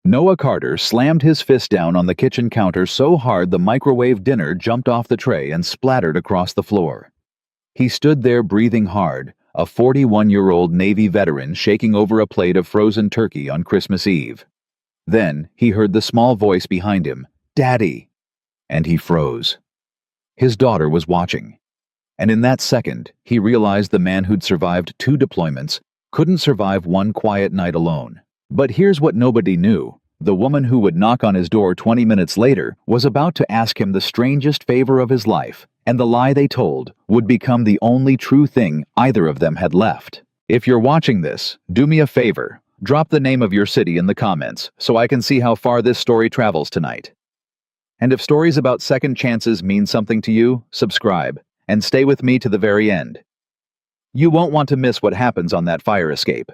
Noah Carter slammed his fist down on the kitchen counter so hard the microwave dinner jumped off the tray and splattered across the floor. He stood there breathing hard, a 41-year-old Navy veteran shaking over a plate of frozen turkey on Christmas Eve. Then he heard the small voice behind him, "Daddy!" And he froze. His daughter was watching. And in that second, he realized the man who'd survived 2 deployments couldn't survive one quiet night alone. But here's what nobody knew. The woman who would knock on his door 20 minutes later was about to ask him the strangest favor of his life, and the lie they told would become the only true thing either of them had left. If you're watching this, do me a favor. Drop the name of your city in the comments so I can see how far this story travels tonight. And if stories about second chances mean something to you, subscribe, and stay with me to the very end. You won't want to miss what happens on that fire escape.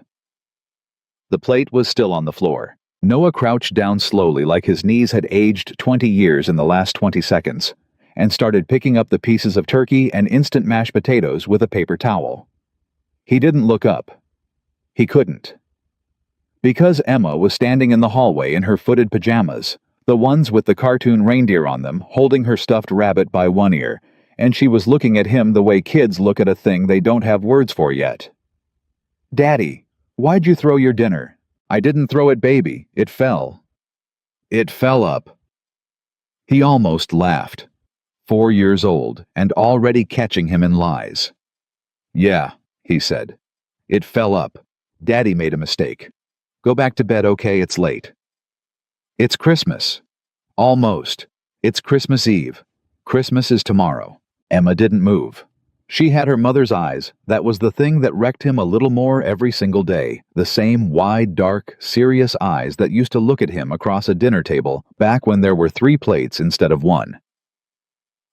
The plate was still on the floor. Noah crouched down slowly like his knees had aged 20 years in the last 20 seconds, and started picking up the pieces of turkey and instant mashed potatoes with a paper towel. He didn't look up. He couldn't. Because Emma was standing in the hallway in her footed pajamas, the ones with the cartoon reindeer on them, holding her stuffed rabbit by one ear, and she was looking at him the way kids look at a thing they don't have words for yet. "Daddy, why'd you throw your dinner?" "I didn't throw it, baby. It fell." "It fell up." He almost laughed. 4 years old, and already catching him in lies. "Yeah," he said. "It fell up. Daddy made a mistake. Go back to bed, okay? It's late." "It's Christmas." "Almost. It's Christmas Eve. Christmas is tomorrow." Emma didn't move. She had her mother's eyes. That was the thing that wrecked him a little more every single day. The same wide, dark, serious eyes that used to look at him across a dinner table back when there were 3 plates instead of 1.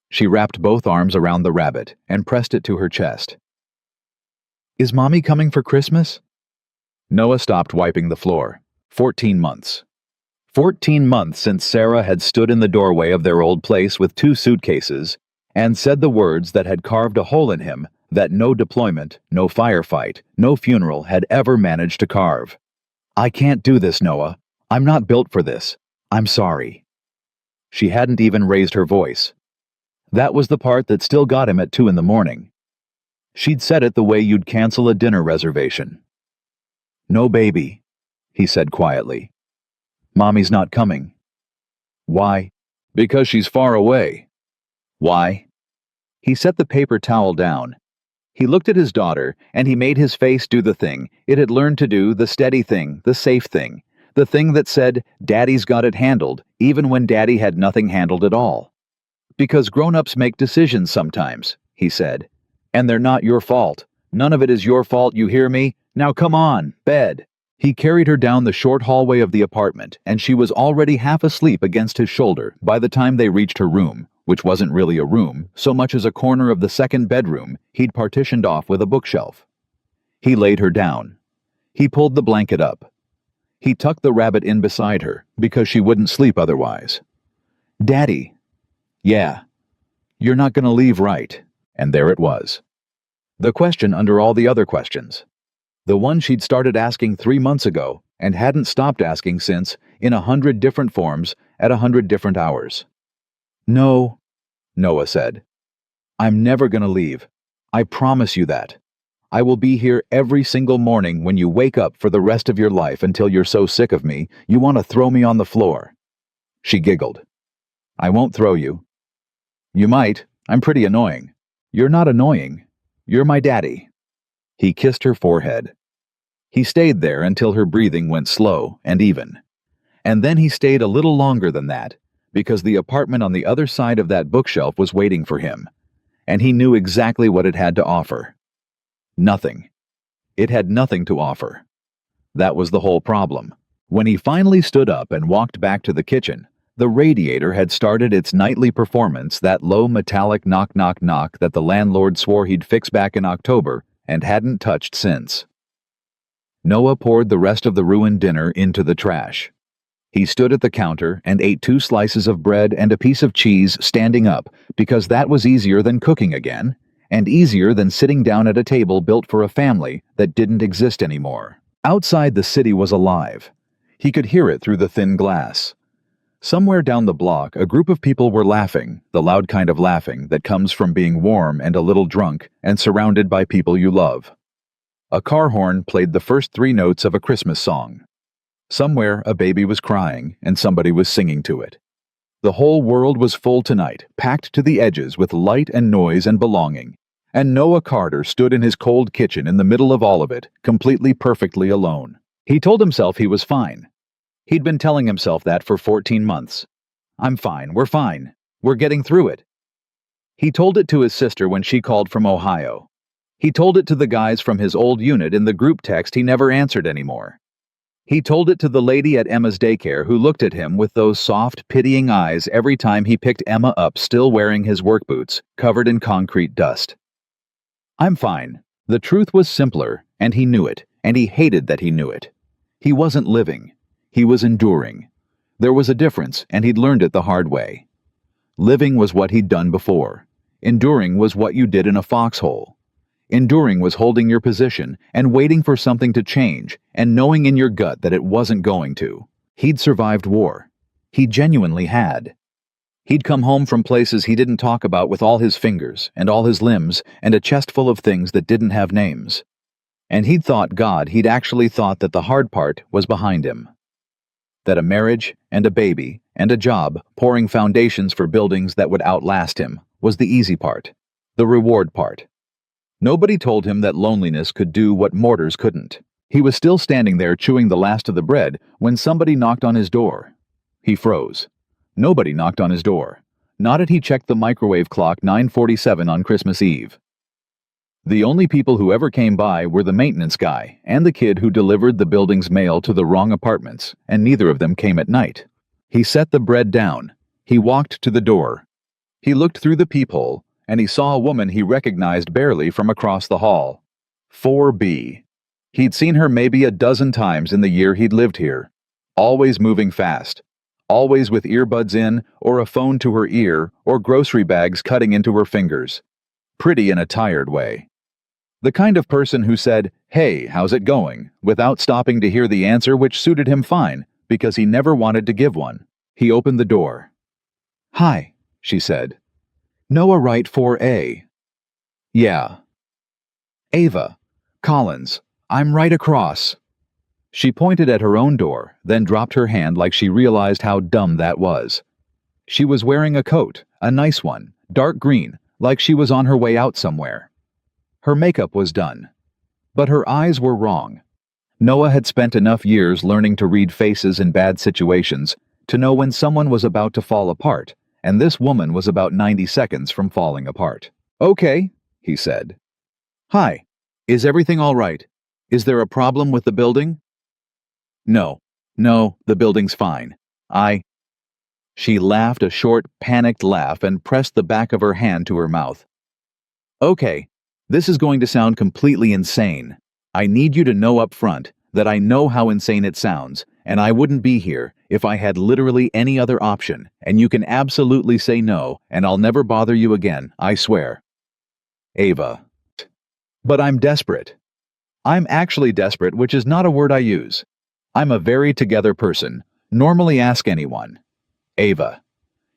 She wrapped both arms around the rabbit and pressed it to her chest. "Is Mommy coming for Christmas?" Noah stopped wiping the floor. 14 months. 14 months since Sarah had stood in the doorway of their old place with 2 suitcases and said the words that had carved a hole in him that no deployment, no firefight, no funeral had ever managed to carve. "I can't do this, Noah. I'm not built for this. I'm sorry." She hadn't even raised her voice. That was the part that still got him at 2 in the morning. She'd said it the way you'd cancel a dinner reservation. "No, baby," he said quietly. "Mommy's not coming." "Why?" "Because she's far away." "Why?" He set the paper towel down. He looked at his daughter, and he made his face do the thing it had learned to do, the steady thing, the safe thing, the thing that said, "Daddy's got it handled," even when Daddy had nothing handled at all. "Because grown-ups make decisions sometimes," he said. "And they're not your fault. None of it is your fault, you hear me? Now come on, bed." He carried her down the short hallway of the apartment, and she was already half asleep against his shoulder by the time they reached her room, which wasn't really a room, so much as a corner of the second bedroom he'd partitioned off with a bookshelf. He laid her down. He pulled the blanket up. He tucked the rabbit in beside her, because she wouldn't sleep otherwise. "Daddy." "Yeah." "You're not gonna leave, right?" And there it was. The question under all the other questions. The one she'd started asking 3 months ago and hadn't stopped asking since, in 100 different forms, at 100 different hours. "No," Noah said. "I'm never gonna leave. I promise you that. I will be here every single morning when you wake up for the rest of your life until you're so sick of me, you want to throw me on the floor." She giggled. "I won't throw you." "You might. I'm pretty annoying." "You're not annoying. You're my daddy." He kissed her forehead. He stayed there until her breathing went slow and even. And then he stayed a little longer than that, because the apartment on the other side of that bookshelf was waiting for him, and he knew exactly what it had to offer. Nothing. It had nothing to offer. That was the whole problem. When he finally stood up and walked back to the kitchen, the radiator had started its nightly performance, that low metallic knock knock knock that the landlord swore he'd fix back in October and hadn't touched since. Noah poured the rest of the ruined dinner into the trash. He stood at the counter and ate 2 slices of bread and a piece of cheese standing up, because that was easier than cooking again, and easier than sitting down at a table built for a family that didn't exist anymore. Outside, the city was alive. He could hear it through the thin glass. Somewhere down the block, a group of people were laughing, the loud kind of laughing that comes from being warm and a little drunk and surrounded by people you love. A car horn played the first 3 notes of a Christmas song. Somewhere, a baby was crying and somebody was singing to it. The whole world was full tonight, packed to the edges with light and noise and belonging. And Noah Carter stood in his cold kitchen in the middle of all of it, completely perfectly alone. He told himself he was fine. He'd been telling himself that for 14 months. I'm fine, we're fine, we're getting through it. He told it to his sister when she called from Ohio. He told it to the guys from his old unit in the group text he never answered anymore. He told it to the lady at Emma's daycare who looked at him with those soft, pitying eyes every time he picked Emma up still wearing his work boots, covered in concrete dust. I'm fine. The truth was simpler, and he knew it, and he hated that he knew it. He wasn't living. He was enduring. There was a difference, and he'd learned it the hard way. Living was what he'd done before. Enduring was what you did in a foxhole. Enduring was holding your position and waiting for something to change and knowing in your gut that it wasn't going to. He'd survived war. He genuinely had. He'd come home from places he didn't talk about with all his fingers and all his limbs and a chest full of things that didn't have names. And he'd actually thought that the hard part was behind him. That a marriage and a baby and a job pouring foundations for buildings that would outlast him was the easy part, the reward part. Nobody told him that loneliness could do what mortars couldn't. He was still standing there chewing the last of the bread when somebody knocked on his door. He froze. Nobody knocked on his door. Not as he checked the microwave clock 9:47 on Christmas Eve. The only people who ever came by were the maintenance guy and the kid who delivered the building's mail to the wrong apartments, and neither of them came at night. He set the bread down. He walked to the door. He looked through the peephole, and he saw a woman he recognized barely from across the hall. 4B. He'd seen her maybe a dozen times in the year he'd lived here. Always moving fast. Always with earbuds in, or a phone to her ear, or grocery bags cutting into her fingers. Pretty in a tired way. The kind of person who said, "Hey, how's it going?" without stopping to hear the answer, which suited him fine, because he never wanted to give one. He opened the door. "Hi," she said. "Noah Wright 4A. "Yeah." "Ava. Collins. I'm right across." She pointed at her own door, then dropped her hand like she realized how dumb that was. She was wearing a coat, a nice one, dark green, like she was on her way out somewhere. Her makeup was done. But her eyes were wrong. Noah had spent enough years learning to read faces in bad situations to know when someone was about to fall apart, and this woman was about 90 seconds from falling apart. "Okay," he said. "Hi. Is everything all right? Is there a problem with the building?" No, the building's fine. She laughed a short, panicked laugh and pressed the back of her hand to her mouth. "Okay, this is going to sound completely insane. I need you to know up front that I know how insane it sounds, and I wouldn't be here if I had literally any other option, and you can absolutely say no, and I'll never bother you again, I swear." Ava. "But I'm desperate." "I'm actually desperate, which is not a word I use. I'm a very together person. Normally ask anyone." Ava.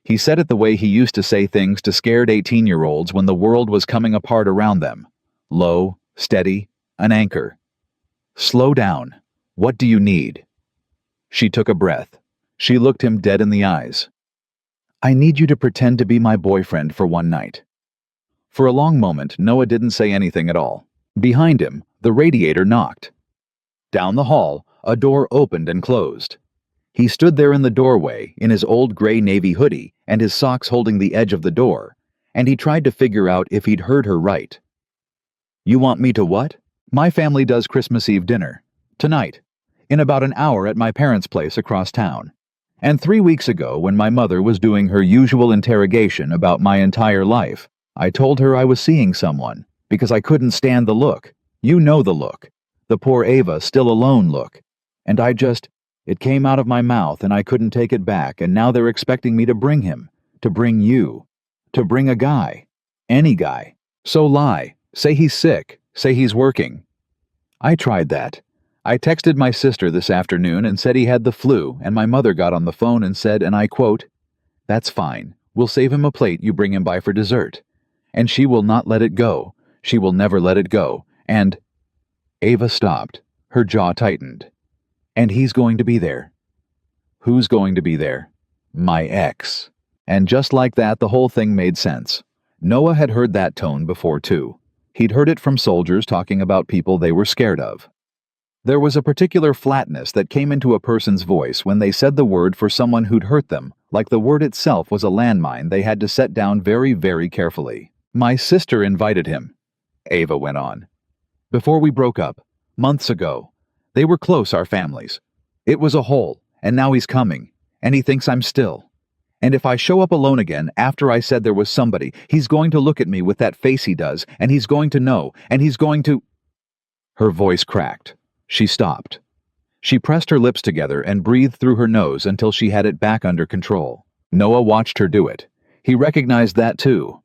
He said it the way he used to say things to scared 18-year-olds when the world was coming apart around them. Low, steady, an anchor. "Slow down. What do you need?" She took a breath. She looked him dead in the eyes. "I need you to pretend to be my boyfriend for one night." For a long moment, Noah didn't say anything at all. Behind him, the radiator knocked. Down the hall, a door opened and closed. He stood there in the doorway, in his old gray navy hoodie and his socks holding the edge of the door, and he tried to figure out if he'd heard her right. "You want me to what?" "My family does Christmas Eve dinner. Tonight. In about an hour at my parents' place across town. And 3 weeks ago, when my mother was doing her usual interrogation about my entire life, I told her I was seeing someone, because I couldn't stand the look. You know the look. The poor Ava still alone look. And it came out of my mouth and I couldn't take it back, and now they're expecting me to bring him, to bring you, to bring a guy. Any guy. So lie. Say he's sick. Say he's working." I tried that. I texted my sister this afternoon and said he had the flu, and my mother got on the phone and said, and I quote, "That's fine. We'll save him a plate you bring him by for dessert." And she will not let it go. She will never let it go. And Ava stopped. Her jaw tightened. And he's going to be there. Who's going to be there? My ex. And just like that, the whole thing made sense. Noah had heard that tone before, too. He'd heard it from soldiers talking about people they were scared of. There was a particular flatness that came into a person's voice when they said the word for someone who'd hurt them, like the word itself was a landmine they had to set down very, very carefully. My sister invited him, Ava went on. Before we broke up, months ago. They were close, our families. It was a hole, and now he's coming, and he thinks I'm still. And if I show up alone again after I said there was somebody, he's going to look at me with that face he does, and he's going to know, and he's going to... Her voice cracked. She stopped. She pressed her lips together and breathed through her nose until she had it back under control. Noah watched her do it. He recognized that too.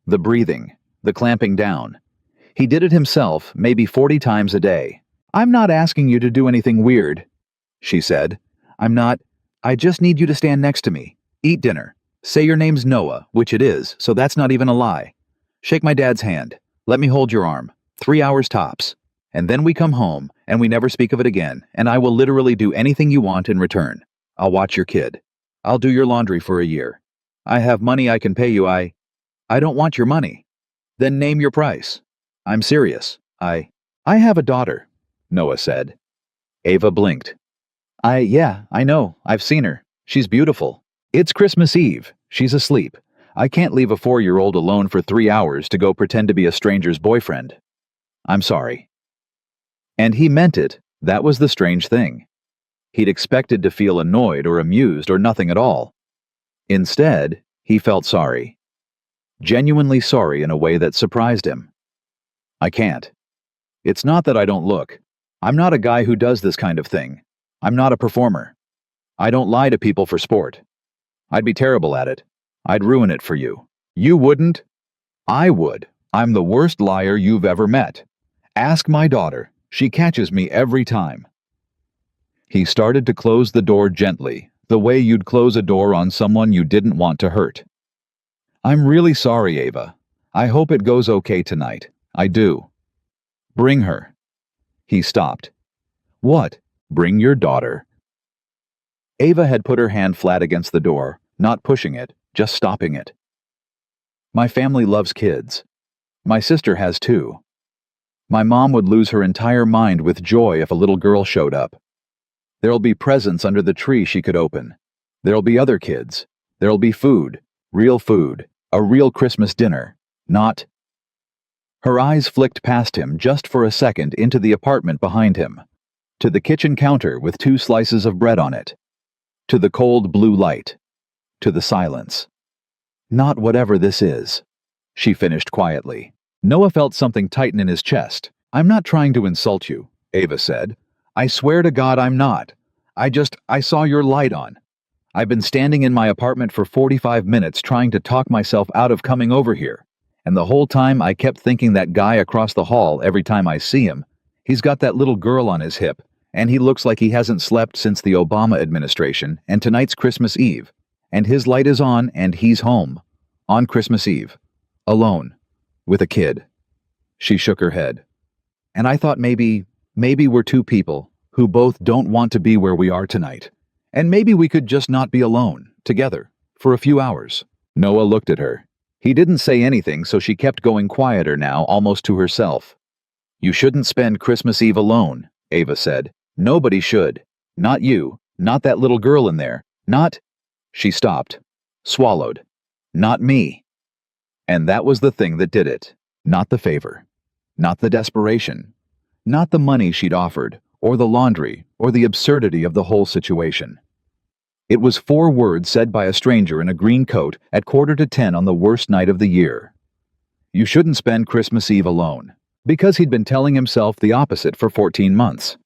The breathing, the clamping down. He did it himself, maybe 40 times a day. "I'm not asking you to do anything weird," she said. "I'm not. I just need you to stand next to me. Eat dinner. Say your name's Noah, which it is, so that's not even a lie. Shake my dad's hand. Let me hold your arm. 3 hours tops. And then we come home, and we never speak of it again, and I will literally do anything you want in return. I'll watch your kid. I'll do your laundry for a year. I have money I can pay you. I don't want your money." "Then name your price." "I'm serious. I have a daughter," Noah said. Ava blinked. Yeah, I know. I've seen her. She's beautiful. It's Christmas Eve. She's asleep. I can't leave a 4-year-old alone for 3 hours to go pretend to be a stranger's boyfriend. I'm sorry." And he meant it. That was the strange thing. He'd expected to feel annoyed or amused or nothing at all. Instead, he felt sorry. Genuinely sorry in a way that surprised him. "I can't. It's not that I don't look. I'm not a guy who does this kind of thing. I'm not a performer. I don't lie to people for sport. I'd be terrible at it. I'd ruin it for you. You wouldn't? I would. I'm the worst liar you've ever met. Ask my daughter. She catches me every time." He started to close the door gently, the way you'd close a door on someone you didn't want to hurt. "I'm really sorry, Ava. I hope it goes okay tonight. I do. Bring her." He stopped. "What? Bring your daughter?" Ava had put her hand flat against the door, not pushing it, just stopping it. "My family loves kids. My sister has too. My mom would lose her entire mind with joy if a little girl showed up. There'll be presents under the tree she could open. There'll be other kids. There'll be food, a real Christmas dinner, not..." Her eyes flicked past him just for a second into the apartment behind him, to the kitchen counter with 2 slices of bread on it, to the cold blue light, to the silence. "Not whatever this is," she finished quietly. Noah felt something tighten in his chest. "I'm not trying to insult you," Ava said. "I swear to God I'm not. I saw your light on. I've been standing in my apartment for 45 minutes trying to talk myself out of coming over here. And the whole time I kept thinking that guy across the hall every time I see him. He's got that little girl on his hip, and he looks like he hasn't slept since the Obama administration, and tonight's Christmas Eve. And his light is on, and he's home. On Christmas Eve. Alone. With a kid." She shook her head. "And I thought maybe we're 2 people who both don't want to be where we are tonight. And maybe we could just not be alone, together, for a few hours." Noah looked at her. He didn't say anything, so she kept going quieter now, almost to herself. "You shouldn't spend Christmas Eve alone," Ava said. "Nobody should. Not you. Not that little girl in there. Not..." She stopped. Swallowed. "Not me." And that was the thing that did it. Not the favor. Not the desperation. Not the money she'd offered, or the laundry, or the absurdity of the whole situation. It was 4 words said by a stranger in a green coat at 9:45 on the worst night of the year. You shouldn't spend Christmas Eve alone. Because he'd been telling himself the opposite for 14 months.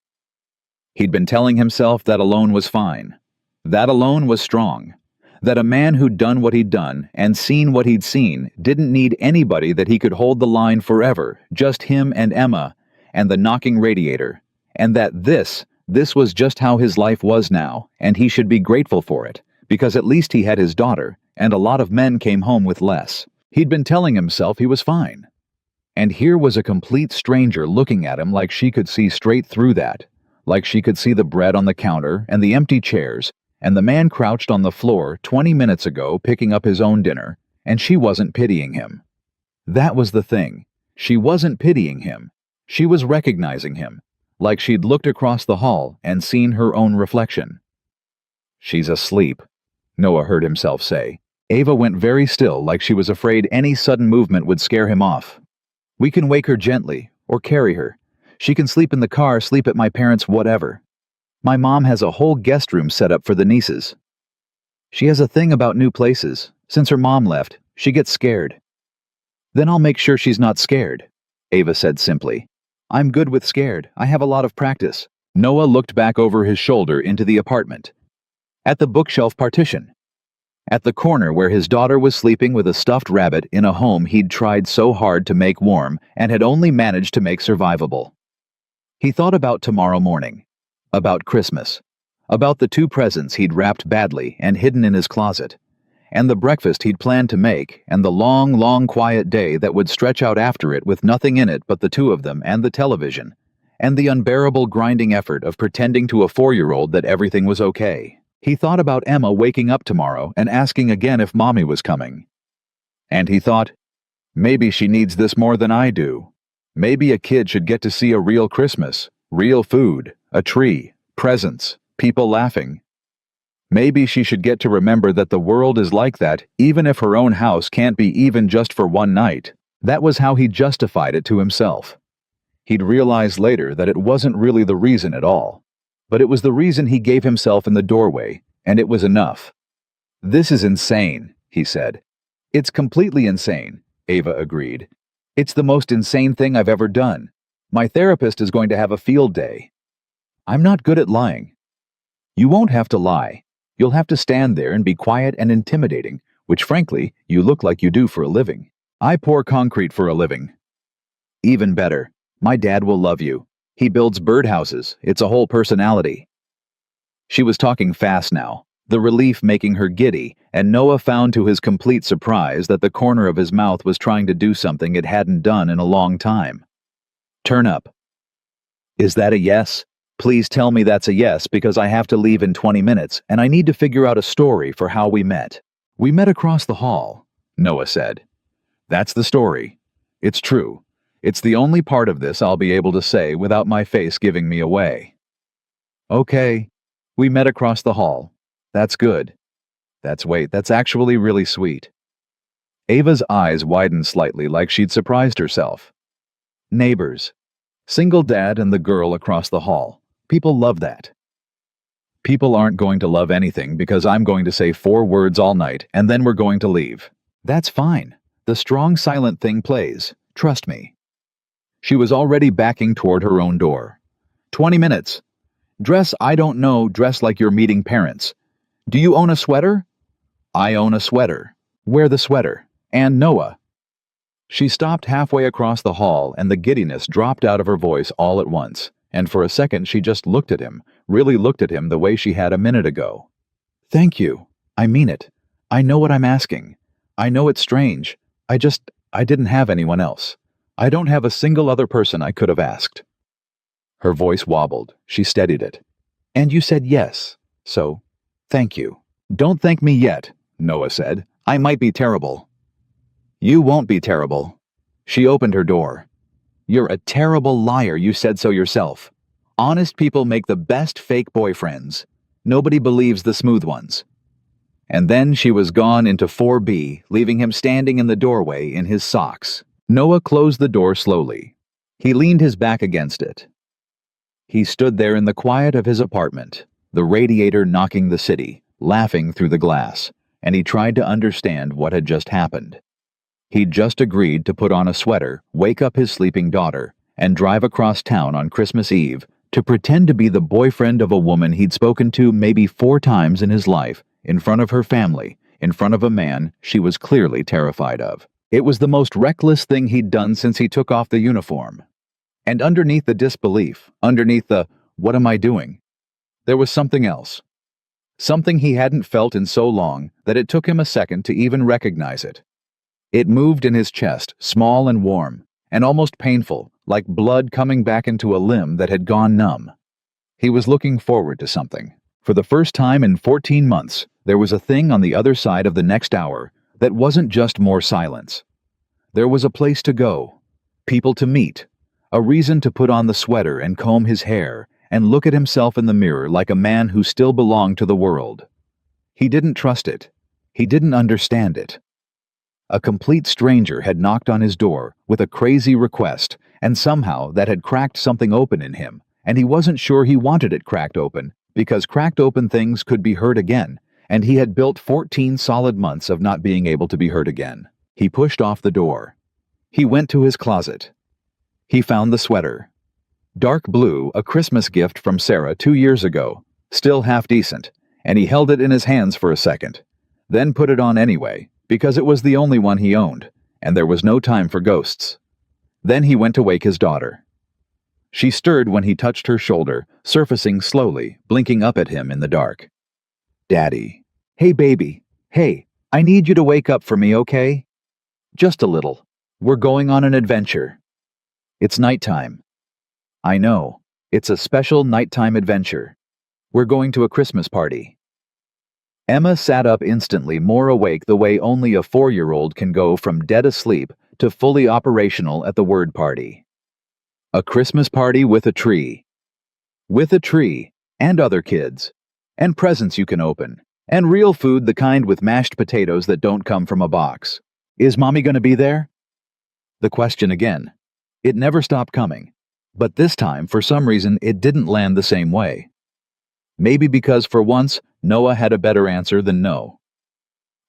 He'd been telling himself that alone was fine. That alone was strong. That a man who'd done what he'd done and seen what he'd seen didn't need anybody, that he could hold the line forever, just him and Emma, and the knocking radiator, and that this was just how his life was now, and he should be grateful for it, because at least he had his daughter, and a lot of men came home with less. He'd been telling himself he was fine. And here was a complete stranger looking at him like she could see straight through that, like she could see the bread on the counter and the empty chairs, and the man crouched on the floor 20 minutes ago picking up his own dinner, and she wasn't pitying him. That was the thing. She wasn't pitying him. She was recognizing him, like she'd looked across the hall and seen her own reflection. "She's asleep," Noah heard himself say. Ava went very still, like she was afraid any sudden movement would scare him off. "We can wake her gently, or carry her. She can sleep in the car, sleep at my parents' whatever. My mom has a whole guest room set up for the nieces. She has a thing about new places. Since her mom left, she gets scared." "Then I'll make sure she's not scared," Ava said simply. "I'm good with scared. I have a lot of practice." Noah looked back over his shoulder into the apartment. At the bookshelf partition. At the corner where his daughter was sleeping with a stuffed rabbit in a home he'd tried so hard to make warm and had only managed to make survivable. He thought about tomorrow morning, about Christmas, about the 2 presents he'd wrapped badly and hidden in his closet, and the breakfast he'd planned to make, and the long, long quiet day that would stretch out after it with nothing in it but the 2 of them and the television, and the unbearable grinding effort of pretending to a 4-year-old that everything was okay. He thought about Emma waking up tomorrow and asking again if Mommy was coming. And he thought, maybe she needs this more than I do. Maybe a kid should get to see a real Christmas, real food, a tree, presents, people laughing. Maybe she should get to remember that the world is like that even if her own house can't be even just for one night. That was how he justified it to himself. He'd realize later that it wasn't really the reason at all. But it was the reason he gave himself in the doorway, and it was enough. "This is insane," he said. "It's completely insane," Ava agreed. "It's the most insane thing I've ever done. My therapist is going to have a field day." "I'm not good at lying." "You won't have to lie. You'll have to stand there and be quiet and intimidating, which frankly, you look like you do for a living." "I pour concrete for a living." "Even better. My dad will love you. He builds birdhouses. It's a whole personality." She was talking fast now, the relief making her giddy, and Noah found to his complete surprise that the corner of his mouth was trying to do something it hadn't done in a long time. "Turn up." "Is that a yes? Please tell me that's a yes, because I have to leave in 20 minutes, and I need to figure out a story for how we met." "We met across the hall," Noah said. "That's the story. It's true. It's the only part of this I'll be able to say without my face giving me away." "Okay, we met across the hall. That's good. That's actually really sweet." Ava's eyes widened slightly like she'd surprised herself. "Neighbors. Single dad and the girl across the hall. People love that." "People aren't going to love anything because I'm going to say 4 words all night and then we're going to leave." "That's fine. The strong silent thing plays. Trust me." She was already backing toward her own door. 20 minutes. Dress dress like you're meeting parents. Do you own a sweater? I own a sweater. Wear the sweater. And Noah. She stopped halfway across the hall and the giddiness dropped out of her voice all at once, and for a second she just looked at him, really looked at him the way she had a minute ago. "Thank you. I mean it. I know what I'm asking. I know it's strange. I didn't have anyone else. I don't have a single other person I could have asked." Her voice wobbled. She steadied it. "And you said yes. So, thank you." "Don't thank me yet," Noah said. "I might be terrible." "You won't be terrible." She opened her door. "You're a terrible liar, you said so yourself. Honest people make the best fake boyfriends. Nobody believes the smooth ones." And then she was gone into 4B, leaving him standing in the doorway in his socks. Noah closed the door slowly. He leaned his back against it. He stood there in the quiet of his apartment, the radiator knocking the city, laughing through the glass, and he tried to understand what had just happened. He'd just agreed to put on a sweater, wake up his sleeping daughter, and drive across town on Christmas Eve to pretend to be the boyfriend of a woman he'd spoken to maybe 4 times in his life, in front of her family, in front of a man she was clearly terrified of. It was the most reckless thing he'd done since he took off the uniform. And underneath the disbelief, underneath the, "What am I doing?" there was something else. Something he hadn't felt in so long that it took him a second to even recognize it. It moved in his chest, small and warm, and almost painful, like blood coming back into a limb that had gone numb. He was looking forward to something. For the first time in 14 months, there was a thing on the other side of the next hour that wasn't just more silence. There was a place to go, people to meet, a reason to put on the sweater and comb his hair and look at himself in the mirror like a man who still belonged to the world. He didn't trust it. He didn't understand it. A complete stranger had knocked on his door with a crazy request, and somehow that had cracked something open in him, and he wasn't sure he wanted it cracked open, because cracked open things could be hurt again, and he had built 14 solid months of not being able to be hurt again. He pushed off the door. He went to his closet. He found the sweater. Dark blue, a Christmas gift from Sarah 2 years ago, still half decent, and he held it in his hands for a second, then put it on anyway, because it was the only one he owned, and there was no time for ghosts. Then he went to wake his daughter. She stirred when he touched her shoulder, surfacing slowly, blinking up at him in the dark. "Daddy." "Hey, baby. Hey, I need you to wake up for me, okay? Just a little. We're going on an adventure." "It's nighttime." "I know. It's a special nighttime adventure. We're going to a Christmas party." Emma sat up instantly, more awake the way only a 4-year-old can go from dead asleep to fully operational at the word party. A Christmas party with a tree. With a tree, and other kids, and presents you can open, and real food, the kind with mashed potatoes that don't come from a box. Is Mommy gonna be there? The question again. It never stopped coming, but this time, for some reason, it didn't land the same way. Maybe because for once, Noah had a better answer than no.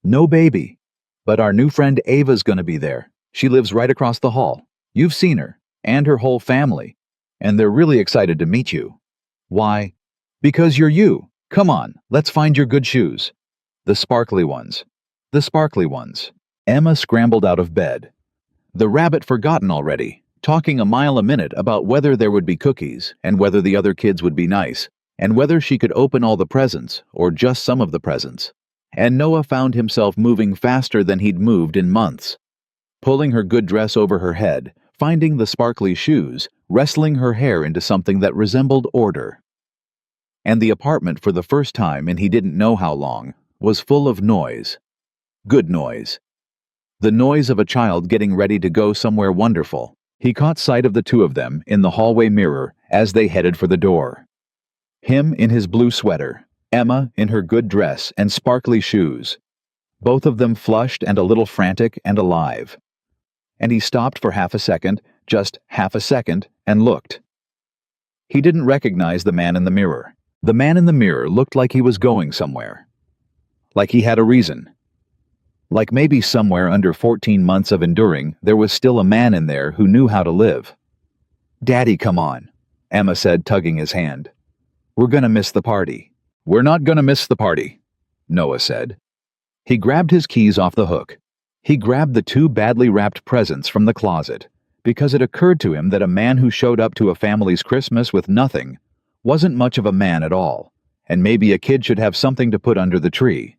"No baby, but our new friend Ava's gonna be there. She lives right across the hall. You've seen her, and her whole family, and they're really excited to meet you." "Why?" "Because you're you. Come on, let's find your good shoes. The sparkly ones. The sparkly ones." Emma scrambled out of bed. The rabbit forgotten already, talking a mile a minute about whether there would be cookies, and whether the other kids would be nice, and whether she could open all the presents, or just some of the presents. And Noah found himself moving faster than he'd moved in months. Pulling her good dress over her head, finding the sparkly shoes, wrestling her hair into something that resembled order. And the apartment, for the first time in he didn't know how long, was full of noise. Good noise. The noise of a child getting ready to go somewhere wonderful. He caught sight of the two of them in the hallway mirror as they headed for the door. Him in his blue sweater, Emma in her good dress and sparkly shoes. Both of them flushed and a little frantic and alive. And he stopped for half a second, just half a second, and looked. He didn't recognize the man in the mirror. The man in the mirror looked like he was going somewhere. Like he had a reason. Like maybe somewhere under 14 months of enduring, there was still a man in there who knew how to live. "Daddy, come on," Emma said, tugging his hand. "We're gonna miss the party." "We're not gonna miss the party," Noah said. He grabbed his keys off the hook. He grabbed the 2 badly wrapped presents from the closet, because it occurred to him that a man who showed up to a family's Christmas with nothing wasn't much of a man at all, and maybe a kid should have something to put under the tree.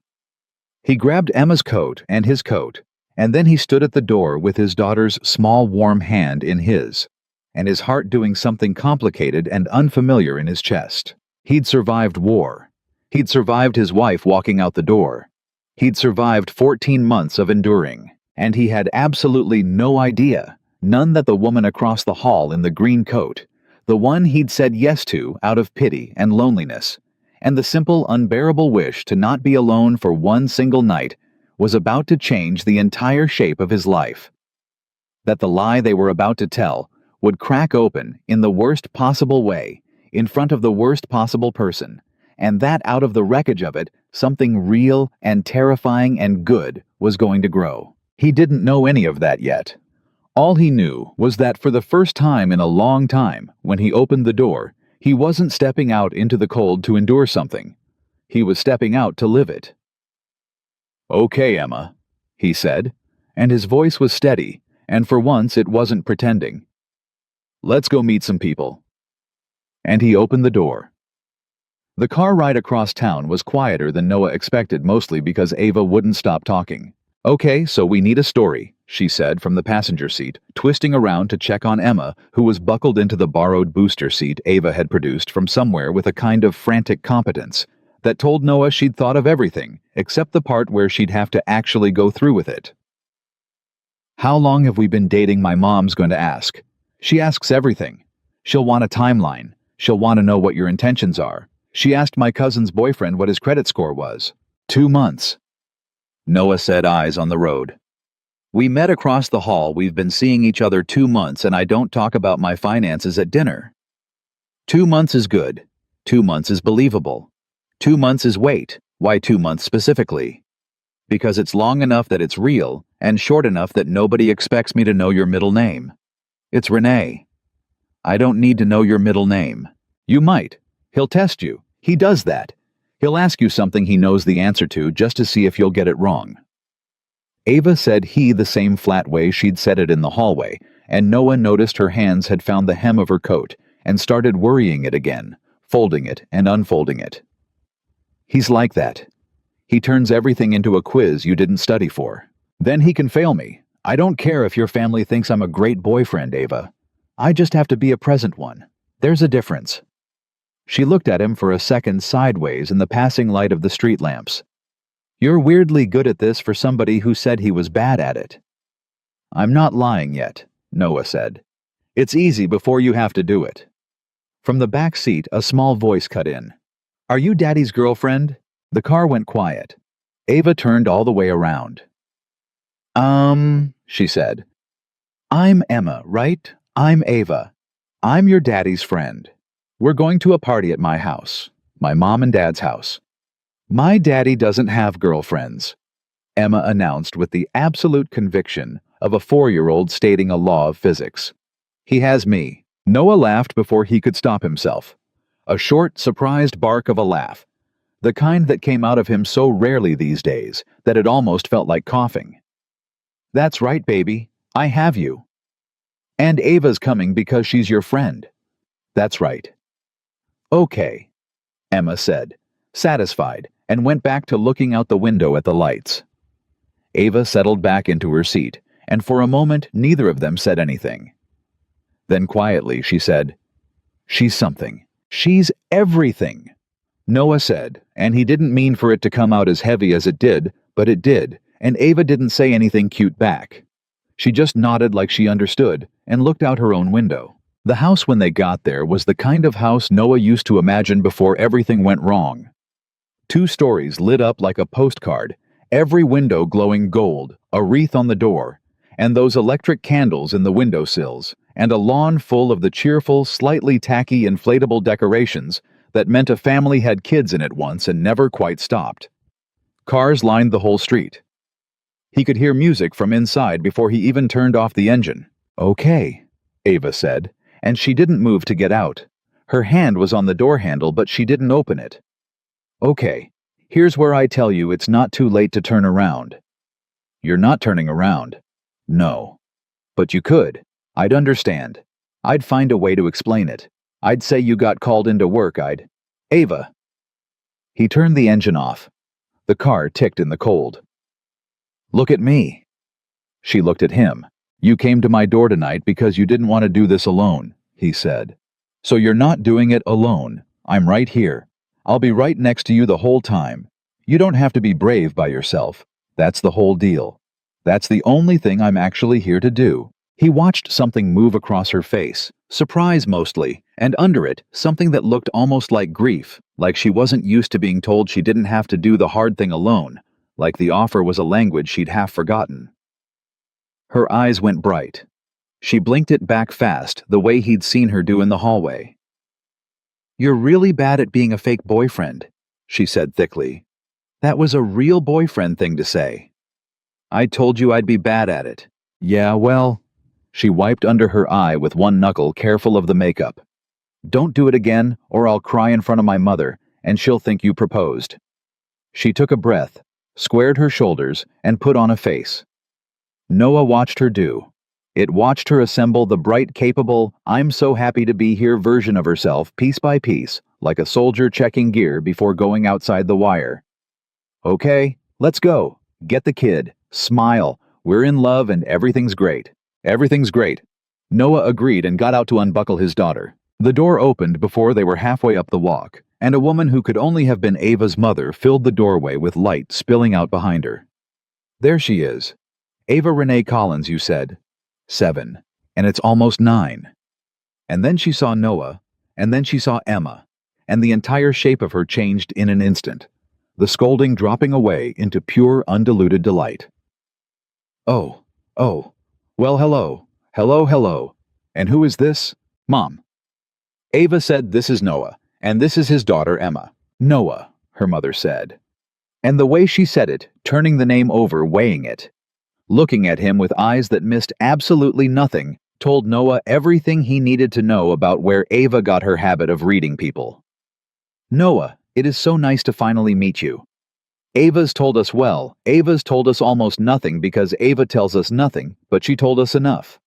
He grabbed Emma's coat and his coat, and then he stood at the door with his daughter's small warm hand in his, and his heart doing something complicated and unfamiliar in his chest. He'd survived war. He'd survived his wife walking out the door. He'd survived 14 months of enduring, and he had absolutely no idea, none that the woman across the hall in the green coat, the one he'd said yes to out of pity and loneliness, and the simple, unbearable wish to not be alone for one single night, was about to change the entire shape of his life. That the lie they were about to tell would crack open in the worst possible way, in front of the worst possible person, and that out of the wreckage of it, something real and terrifying and good was going to grow. He didn't know any of that yet. All he knew was that for the first time in a long time, when he opened the door, he wasn't stepping out into the cold to endure something. He was stepping out to live it. "Okay, Emma," he said, and his voice was steady, and for once it wasn't pretending. Let's go meet some people. And he opened the door. The car ride across town was quieter than Noah expected, mostly because Ava wouldn't stop talking. Okay, so we need a story, she said from the passenger seat, twisting around to check on Emma, who was buckled into the borrowed booster seat Ava had produced from somewhere with a kind of frantic competence that told Noah she'd thought of everything, except the part where she'd have to actually go through with it. How long have we been dating? My mom's going to ask. She asks everything. She'll want a timeline. She'll want to know what your intentions are. She asked my cousin's boyfriend what his credit score was. 2 months. Noah said, eyes on the road. We met across the hall. We've been seeing each other 2 months, and I don't talk about my finances at dinner. 2 months is good. 2 months is believable. 2 months is wait. Why 2 months specifically? Because it's long enough that it's real, and short enough that nobody expects me to know your middle name. It's Renee. I don't need to know your middle name. You might. He'll test you. He does that. He'll ask you something he knows the answer to just to see if you'll get it wrong. Ava said he the same flat way she'd said it in the hallway, and Noah noticed her hands had found the hem of her coat and started worrying it again, folding it and unfolding it. He's like that. He turns everything into a quiz you didn't study for. Then he can fail me. I don't care if your family thinks I'm a great boyfriend, Ava. I just have to be a present one. There's a difference. She looked at him for a second sideways in the passing light of the street lamps. You're weirdly good at this for somebody who said he was bad at it. I'm not lying yet, Noah said. It's easy before you have to do it. From the back seat, a small voice cut in. Are you Daddy's girlfriend? The car went quiet. Ava turned all the way around. She said. I'm Emma, right? I'm Ava. I'm your daddy's friend. We're going to a party at my house, my mom and dad's house. My daddy doesn't have girlfriends, Emma announced with the absolute conviction of a 4-year-old stating a law of physics. He has me. Noah laughed before he could stop himself. A short, surprised bark of a laugh, the kind that came out of him so rarely these days that it almost felt like coughing. That's right, baby. I have you. And Ava's coming because she's your friend. That's right. Okay, Emma said, satisfied, and went back to looking out the window at the lights. Ava settled back into her seat, and for a moment neither of them said anything. Then quietly she said, She's something. She's everything. Noah said, and he didn't mean for it to come out as heavy as it did, but it did, and Ava didn't say anything cute back. She just nodded like she understood and looked out her own window. The house when they got there was the kind of house Noah used to imagine before everything went wrong. 2 stories lit up like a postcard, every window glowing gold, a wreath on the door, and those electric candles in the windowsills, and a lawn full of the cheerful, slightly tacky inflatable decorations that meant a family had kids in it once and never quite stopped. Cars lined the whole street. He could hear music from inside before he even turned off the engine. Okay, Ava said, and she didn't move to get out. Her hand was on the door handle, but she didn't open it. Okay, here's where I tell you it's not too late to turn around. You're not turning around. No. But you could. I'd understand. I'd find a way to explain it. I'd say you got called into work. Ava. He turned the engine off. The car ticked in the cold. Look at me. She looked at him. You came to my door tonight because you didn't want to do this alone, he said. So you're not doing it alone. I'm right here. I'll be right next to you the whole time. You don't have to be brave by yourself. That's the whole deal. That's the only thing I'm actually here to do. He watched something move across her face, surprise mostly, and under it, something that looked almost like grief, like she wasn't used to being told she didn't have to do the hard thing alone, like the offer was a language she'd half forgotten. Her eyes went bright. She blinked it back fast, the way he'd seen her do in the hallway. You're really bad at being a fake boyfriend, she said thickly. That was a real boyfriend thing to say. I told you I'd be bad at it. Yeah, well... She wiped under her eye with one knuckle, careful of the makeup. Don't do it again, or I'll cry in front of my mother, and she'll think you proposed. She took a breath, squared her shoulders, and put on a face. Noah watched her do. It watched her assemble the bright, capable, I'm so happy to be here version of herself piece by piece, like a soldier checking gear before going outside the wire. Okay, let's go. Get the kid. Smile. We're in love and everything's great. Everything's great. Noah agreed and got out to unbuckle his daughter. The door opened before they were halfway up the walk, and a woman who could only have been Ava's mother filled the doorway with light spilling out behind her. There she is. Ava Renee Collins, you said. 7. And it's almost 9. And then she saw Noah, and then she saw Emma, and the entire shape of her changed in an instant, the scolding dropping away into pure, undiluted delight. Oh, well, hello. And who is this? Mom. Ava said, this is Noah, and this is his daughter Emma. Noah, her mother said. And the way she said it, turning the name over, weighing it, looking at him with eyes that missed absolutely nothing, told Noah everything he needed to know about where Ava got her habit of reading people. Noah, it is so nice to finally meet you. Ava's told us almost nothing because Ava tells us nothing, but she told us enough.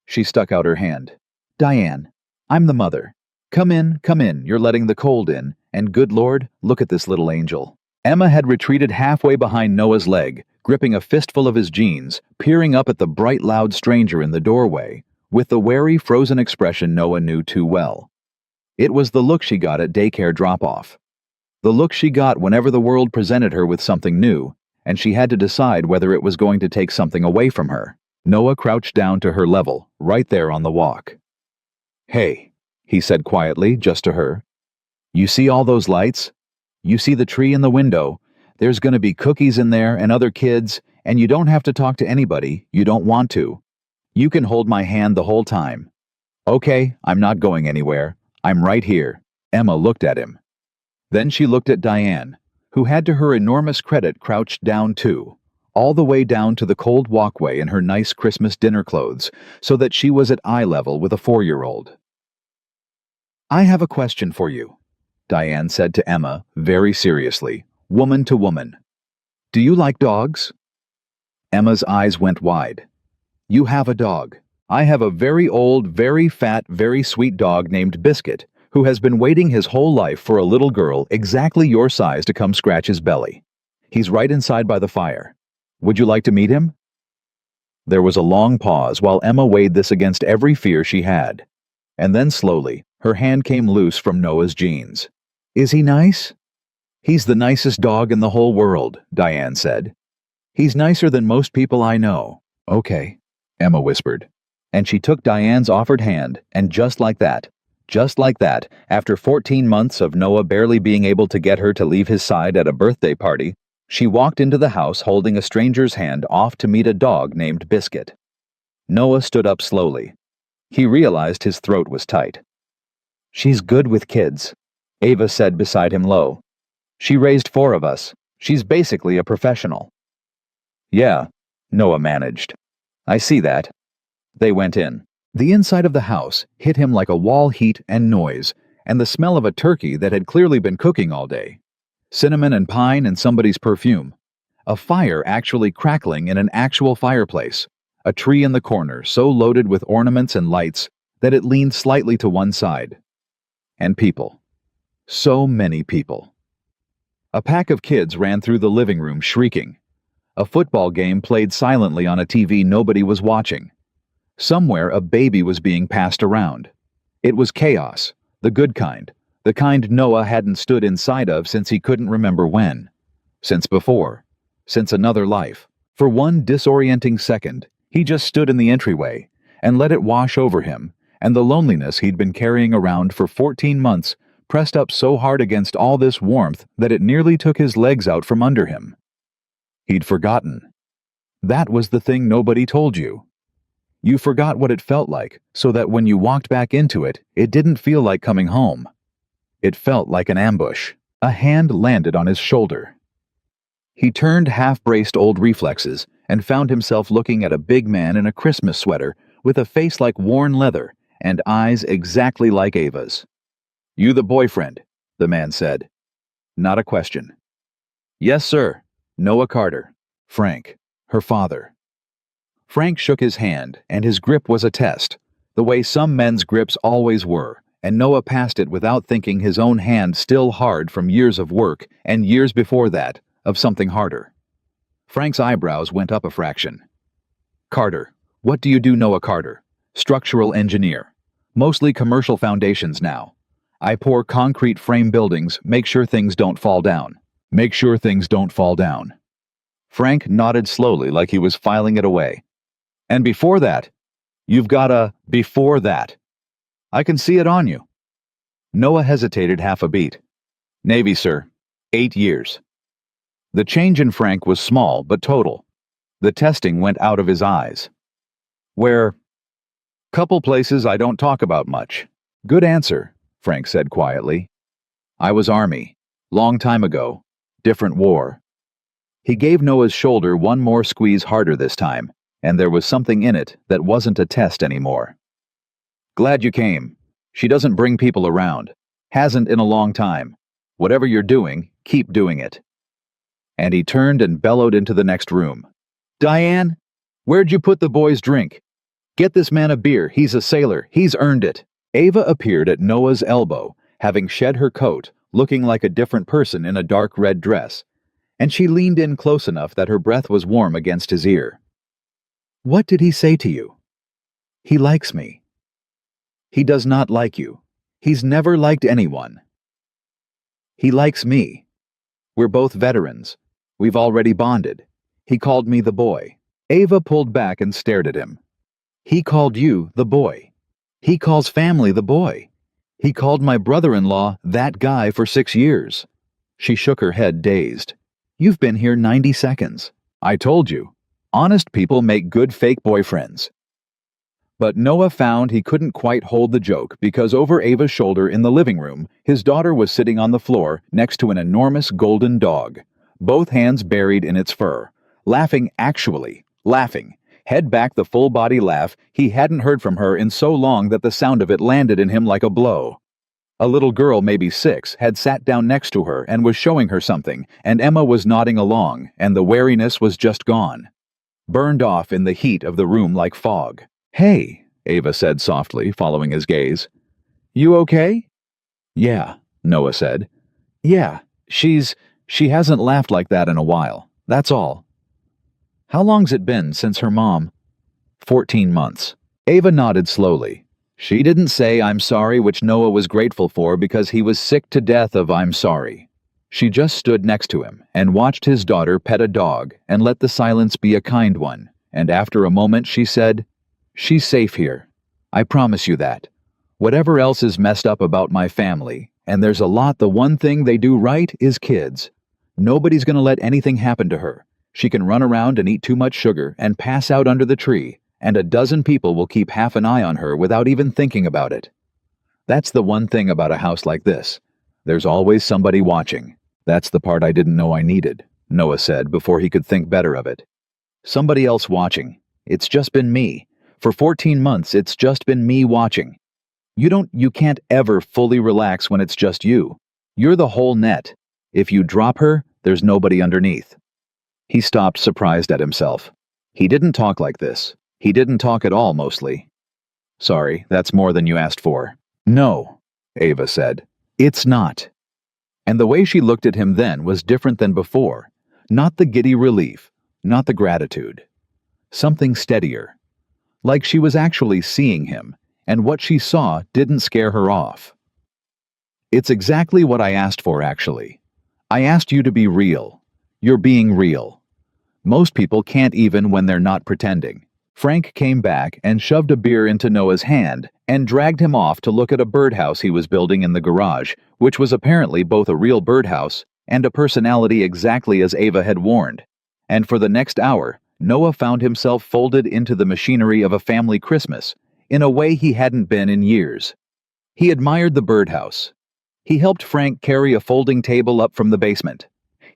She stuck out her hand. Diane, I'm the mother. Come in, you're letting the cold in, and good Lord, look at this little angel. Emma had retreated halfway behind Noah's leg, gripping a fistful of his jeans, peering up at the bright, loud stranger in the doorway, with the wary, frozen expression Noah knew too well. It was the look she got at daycare drop-off. The look she got whenever the world presented her with something new, and she had to decide whether it was going to take something away from her. Noah crouched down to her level, right there on the walk. Hey, he said quietly, just to her. You see all those lights? You see the tree in the window? There's going to be cookies in there and other kids, and you don't have to talk to anybody. You don't want to. You can hold my hand the whole time. Okay, I'm not going anywhere. I'm right here. Emma looked at him. Then she looked at Diane, who had to her enormous credit crouched down too, all the way down to the cold walkway in her nice Christmas dinner clothes, so that she was at eye level with a 4-year-old. I have a question for you, Diane said to Emma, very seriously, woman to woman. Do you like dogs? Emma's eyes went wide. You have a dog. I have a very old, very fat, very sweet dog named Biscuit, who has been waiting his whole life for a little girl exactly your size to come scratch his belly. He's right inside by the fire. Would you like to meet him? There was a long pause while Emma weighed this against every fear she had. And then slowly, her hand came loose from Noah's jeans. Is he nice? He's the nicest dog in the whole world, Diane said. He's nicer than most people I know. Okay, Emma whispered. And she took Diane's offered hand, and just like that, after 14 months of Noah barely being able to get her to leave his side at a birthday party, she walked into the house holding a stranger's hand off to meet a dog named Biscuit. Noah stood up slowly. He realized his throat was tight. She's good with kids, Ava said beside him low. She raised 4 of us. She's basically a professional. Yeah, Noah managed. I see that. They went in. The inside of the house hit him like a wall heat and noise, and the smell of a turkey that had clearly been cooking all day. Cinnamon and pine and somebody's perfume. A fire actually crackling in an actual fireplace. A tree in the corner so loaded with ornaments and lights that it leaned slightly to one side. And people. So many people. A pack of kids ran through the living room shrieking. A football game played silently on a TV nobody was watching. Somewhere a baby was being passed around. It was chaos, the good kind, the kind Noah hadn't stood inside of since he couldn't remember when. Since before. Since another life. For one disorienting second, he just stood in the entryway and let it wash over him, and the loneliness he'd been carrying around for 14 months pressed up so hard against all this warmth that it nearly took his legs out from under him. He'd forgotten. That was the thing nobody told you. You forgot what it felt like, so that when you walked back into it, it didn't feel like coming home. It felt like an ambush. A hand landed on his shoulder. He turned half-braced old reflexes and found himself looking at a big man in a Christmas sweater with a face like worn leather and eyes exactly like Ava's. You the boyfriend, the man said. Not a question. Yes, sir. Noah Carter. Frank, her father. Frank shook his hand, and his grip was a test, the way some men's grips always were, and Noah passed it without thinking, his own hand still hard from years of work, and years before that, of something harder. Frank's eyebrows went up a fraction. Carter. What do you do, Noah Carter? Structural engineer. Mostly commercial foundations now. I pour concrete frame buildings, make sure things don't fall down. Make sure things don't fall down. Frank nodded slowly like he was filing it away. And before that? You've got a before that. I can see it on you. Noah hesitated half a beat. Navy, sir. 8 years. The change in Frank was small but total. The testing went out of his eyes. Where? Couple places I don't talk about much. Good answer, Frank said quietly. I was Army. Long time ago. Different war. He gave Noah's shoulder one more squeeze, harder this time, and there was something in it that wasn't a test anymore. Glad you came. She doesn't bring people around. Hasn't in a long time. Whatever you're doing, keep doing it. And he turned and bellowed into the next room. Diane, where'd you put the boy's drink? Get this man a beer. He's a sailor. He's earned it. Ava appeared at Noah's elbow, having shed her coat, looking like a different person in a dark red dress, and she leaned in close enough that her breath was warm against his ear. What did he say to you? He likes me. He does not like you. He's never liked anyone. He likes me. We're both veterans. We've already bonded. He called me the boy. Ava pulled back and stared at him. He called you the boy. He calls family the boy. He called my brother-in-law that guy for 6 years. She shook her head, dazed. You've been here 90 seconds. I told you. Honest people make good fake boyfriends. But Noah found he couldn't quite hold the joke because over Ava's shoulder in the living room, his daughter was sitting on the floor next to an enormous golden dog, both hands buried in its fur, laughing, actually laughing. Head back, the full-body laugh he hadn't heard from her in so long that the sound of it landed in him like a blow. A little girl, maybe 6, had sat down next to her and was showing her something, and Emma was nodding along, and the wariness was just gone. Burned off in the heat of the room like fog. Hey, Ava said softly, following his gaze. You okay? Yeah, Noah said. Yeah, she hasn't laughed like that in a while. That's all. How long's it been since her mom? 14 months. Ava nodded slowly. She didn't say I'm sorry, which Noah was grateful for because he was sick to death of I'm sorry. She just stood next to him and watched his daughter pet a dog and let the silence be a kind one, and after a moment she said, She's safe here. I promise you that. Whatever else is messed up about my family, and there's a lot, the one thing they do right is kids. Nobody's gonna let anything happen to her. She can run around and eat too much sugar and pass out under the tree, and a dozen people will keep half an eye on her without even thinking about it. That's the one thing about a house like this. There's always somebody watching. That's the part I didn't know I needed, Noah said before he could think better of it. Somebody else watching. It's just been me. For 14 months, it's just been me watching. You can't ever fully relax when it's just you. You're the whole net. If you drop her, there's nobody underneath. He stopped, surprised at himself. He didn't talk like this. He didn't talk at all, mostly. Sorry, that's more than you asked for. No, Ava said. It's not. And the way she looked at him then was different than before. Not the giddy relief, not the gratitude. Something steadier. Like she was actually seeing him, and what she saw didn't scare her off. It's exactly what I asked for, actually. I asked you to be real. You're being real. Most people can't even when they're not pretending. Frank came back and shoved a beer into Noah's hand and dragged him off to look at a birdhouse he was building in the garage, which was apparently both a real birdhouse and a personality exactly as Ava had warned. And for the next hour, Noah found himself folded into the machinery of a family Christmas in a way he hadn't been in years. He admired the birdhouse. He helped Frank carry a folding table up from the basement.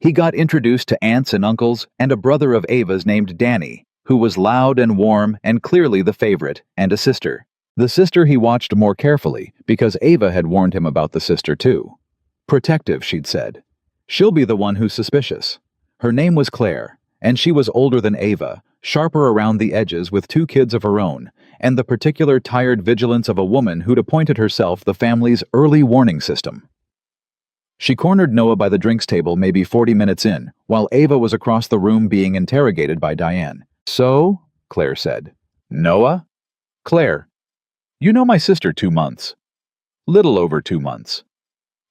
He got introduced to aunts and uncles and a brother of Ava's named Danny, who was loud and warm and clearly the favorite, and a sister. The sister he watched more carefully because Ava had warned him about the sister too. Protective, she'd said. She'll be the one who's suspicious. Her name was Claire, and she was older than Ava. sharper around the edges with 2 kids of her own, and the particular tired vigilance of a woman who'd appointed herself the family's early warning system. She cornered Noah by the drinks table maybe 40 minutes in, while Ava was across the room being interrogated by Diane. "So?" Claire said. "Noah?" "Claire, you know my sister 2 months. Little over 2 months.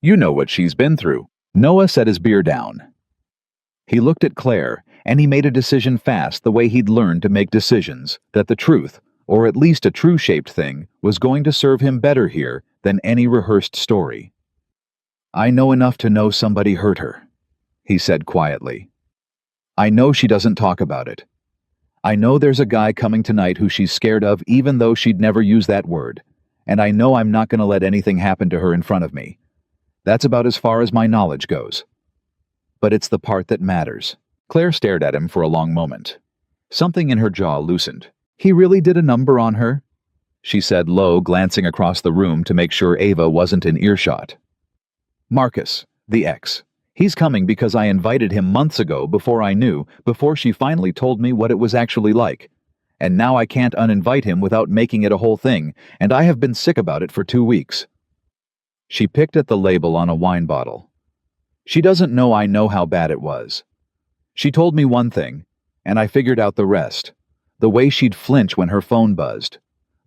You know what she's been through." Noah set his beer down. He looked at Claire, and he made a decision fast the way he'd learned to make decisions, that the truth, or at least a true-shaped thing, was going to serve him better here than any rehearsed story. "I know enough to know somebody hurt her," he said quietly. "I know she doesn't talk about it. I know there's a guy coming tonight who she's scared of even though she'd never use that word, and I know I'm not going to let anything happen to her in front of me. That's about as far as my knowledge goes. But it's the part that matters." Claire stared at him for a long moment. Something in her jaw loosened. "He really did a number on her?" she said low, glancing across the room to make sure Ava wasn't in earshot. "Marcus, the ex. He's coming because I invited him months ago before she finally told me what it was actually like. And now I can't uninvite him without making it a whole thing, and I have been sick about it for 2 weeks. She picked at the label on a wine bottle. "She doesn't know I know how bad it was. She told me one thing, and I figured out the rest. The way she'd flinch when her phone buzzed.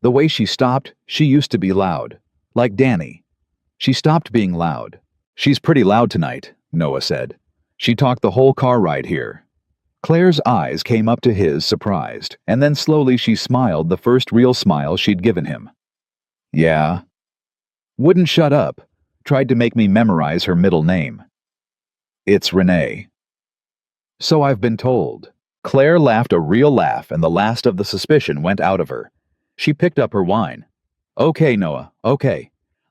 The way she stopped, she used to be loud. Like Danny. She stopped being loud. She's pretty loud tonight," Noah said. "She talked the whole car ride here." Claire's eyes came up to his, surprised, and then slowly she smiled, the first real smile she'd given him. "Yeah." "Wouldn't shut up. Tried to make me memorize her middle name." "It's Renee." "So I've been told." Claire laughed a real laugh, and the last of the suspicion went out of her. She picked up her wine. "Okay, Noah, okay.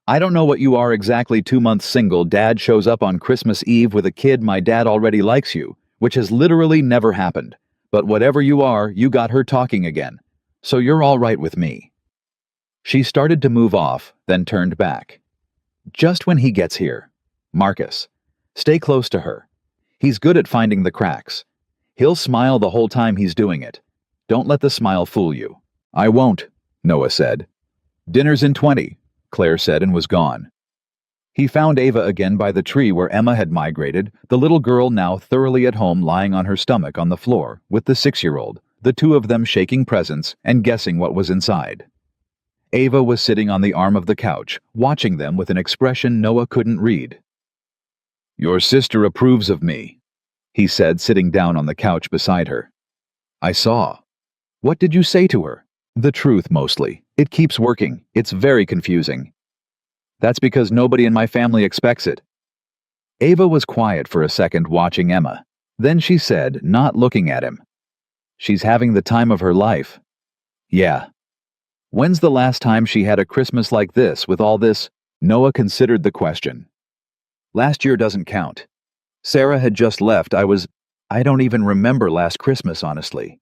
I don't know what you are exactly. 2 months single, dad shows up on Christmas Eve with a kid. My dad already likes you, which has literally never happened. But whatever you are, you got her talking again. So you're all right with me." She started to move off, then turned back. "Just when he gets here. Marcus, stay close to her. He's good at finding the cracks. He'll smile the whole time he's doing it. Don't let the smile fool you." "I won't," Noah said. "Dinner's in 20, Claire said, and was gone. He found Ava again by the tree where Emma had migrated, the little girl now thoroughly at home lying on her stomach on the floor, with the 6-year-old, the 2 of them shaking presents and guessing what was inside. Ava was sitting on the arm of the couch, watching them with an expression Noah couldn't read. "Your sister approves of me," he said, sitting down on the couch beside her. "I saw. What did you say to her?" "The truth, mostly. It keeps working. It's very confusing." "That's because nobody in my family expects it." Ava was quiet for a second, watching Emma. Then she said, not looking at him, "She's having the time of her life." "Yeah." "When's the last time she had a Christmas like this with all this?" Noah considered the question. "Last year doesn't count. Sarah had just left. I don't even remember last Christmas, honestly.